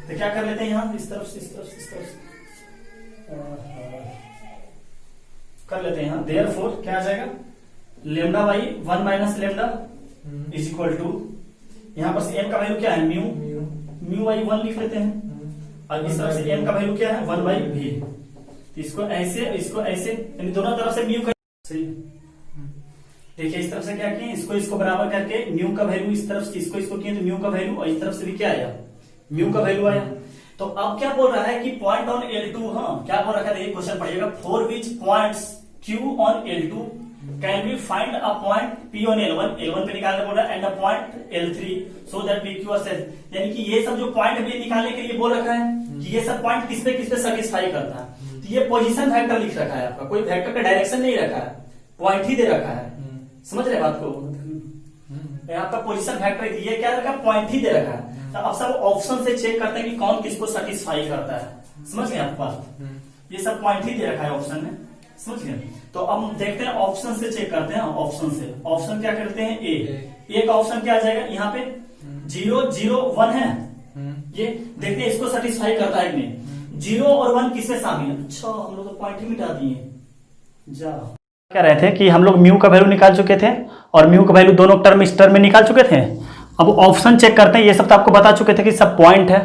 A: तो क्या कर लेते हैं, यहाँ इस तरफ से इस तरफ से इस तरफ से कर लेते हैं यहाँ। देयरफॉर क्या आ जाएगा, lambda by 1 minus lambda is equal to, यहाँ पर से m का वैल्यू क्या है, म्यू, म्यू बाई 1 लिख लेते हैं, और इस तरफ से m का वैल्यू क्या है, 1 बाई v। इसको ऐसे यानी दोनों तरफ से म्यू कर, सही। देखिए इस तरफ से क्या किए, इसको बराबर करके म्यू का वैल्यू इस तरफ से इसको किए तो म्यू का वैल्यू, और इस तरफ से भी क्या आया, म्यू का वैल्यू आया। तो अब क्या बोल रहा है कि पॉइंट ऑन L2, हाँ क्या बोल रखा है, देखिए क्वेश्चन पढ़िएगा, for which points Q on L2 can be find a point P on L1 पे निकालने बोल रहा है, and a point L3 so that PQ are set. यानी कि ये सब जो पॉइंट भी निकालने के लिए बोल रखा है कि ये सब पॉइंट किस पे सेटिस्फाई करता है। तो ये पोजीशन वेक्टर लिख रखा है, आपका कोई वेक्टर का डायरेक्शन नहीं रखा है, पॉइंट ही दे रखा है। समझ रहे बात को, आपका पोजीशन वेक्टर ये क्या रखा, पॉइंट ही दे रखा है। तो अब सब ऑप्शन से चेक करते हैं कि कौन किसको सेटिस्फाई करता है। समझ गए आप बात, ये सब पॉइंट ही दे रखा है ऑप्शन में। समझ गए? तो अब देखते हैं ऑप्शन से चेक करते हैं, ऑप्शन से, ऑप्शन क्या करते हैं, ए का ऑप्शन क्या आ जाएगा, यहाँ पे 0 0 1 है, ये देखते हैं इसको सेटिस्फाई करता है कि नहीं। 0 और 1 किसमें शामिल है, अच्छा हम लोग तो पॉइंट ही मिटा दिए। जा क्या रहे थे कि हम लोग म्यू का वैल्यू निकाल चुके थे और म्यू का वैल्यू दोनों टर्म इस टर्म में निकाल चुके थे। अब ऑप्शन चेक करते हैं, ये सब तो आपको बता चुके थे कि सब पॉइंट है।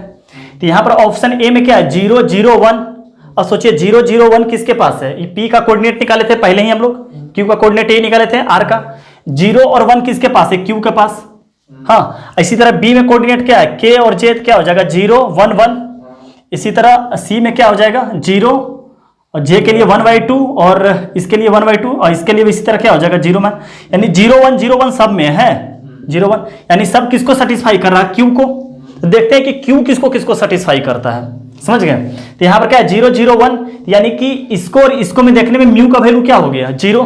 A: तो यहाँ पर ऑप्शन ए में क्या है, 0 0 1। और सोचिए 0 0 1 किसके पास है, ये पी का कोऑर्डिनेट निकाले थे पहले ही हम लोग, क्यू का कोऑर्डिनेट ए निकाले थे आर का। 0 और 1 किसके पास है, क्यू के पास। हाँ, इसी तरह बी में कोऑर्डिनेट क्या है, के और जे, क्या हो जाएगा 0 1 1। इसी तरह सी में क्या हो जाएगा 0, और जे के लिए 1/2, और इसके लिए 1/2, और इसके लिए भी इसी तरह क्या हो जाएगा 0 1। यानी 0 1 0 1 सब में है 0 1, यानी सब किसको सेटिस्फाई कर रहा है, क्यू को। तो देखते हैं कि क्यू किसको सेटिस्फाई करता है। समझ गए? तो यहाँ पर क्या है 0 0 1, यानी कि इसको और इसको में देखने में म्यू का वैल्यू क्या हो गया 0।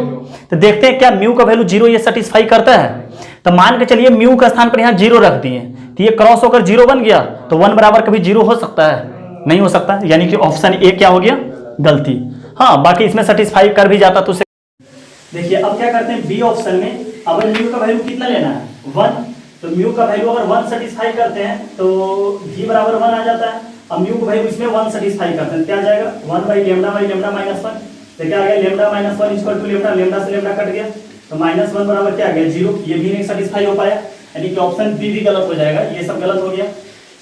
A: तो देखते हैं क्या म्यू का वैल्यू 0 ये सेटिस्फाई करता है। तो मान के चलिए म्यू का स्थान पर यहाँ 0 रख दिए, तो ये क्रॉस होकर 0 बन गया, तो 1 बराबर कभी 0 हो सकता है, नहीं हो सकता। यानी कि ऑप्शन ए क्या हो गया, गलती। हाँ, बाकी इसमें सेटिस्फाई कर भी जाता तो। देखिए अब क्या करते हैं, बी ऑप्शन में अब म्यू का वैल्यू कितना लेना है, 1। तो म्यू का वैल्यू अगर 1 सेटिस्फाई करते हैं तो v बराबर 1 आ जाता है। अब म्यू का वैल्यू इसमें 1 सेटिस्फाई करते हैं, क्या आ जाएगा 1 बाई लेमडा माइनस 1। तो क्या आ गया, lambda minus 1 equal to lambda, lambda से लेमडा कट गया, तो -1 बराबर क्या आ गया 0। ये भी नहीं सेटिस्फाई हो पाया, यानी कि ऑप्शन बी भी गलत हो जाएगा, ये सब गलत हो गया।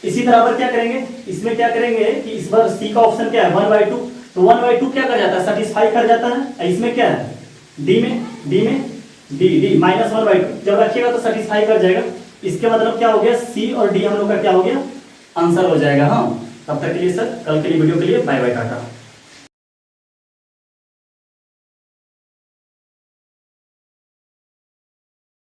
A: इसी तरह पर क्या करेंगे, इसमें क्या करेंगे कि इस बार सी का ऑप्शन क्या है 1/2, तो 1/2 क्या कर जाता है, सेटिस्फाई कर जाता है। इसमें क्या है डी में -1/2 जब रखिएगा तो सेटिस्फाई कर जाएगा। इसके मतलब क्या हो गया, सी और डी हम लोग का क्या हो गया, आंसर हो जाएगा। हाँ, तब तक के लिए सर, कल के लिए वीडियो के लिए बाय बाय, टाटा।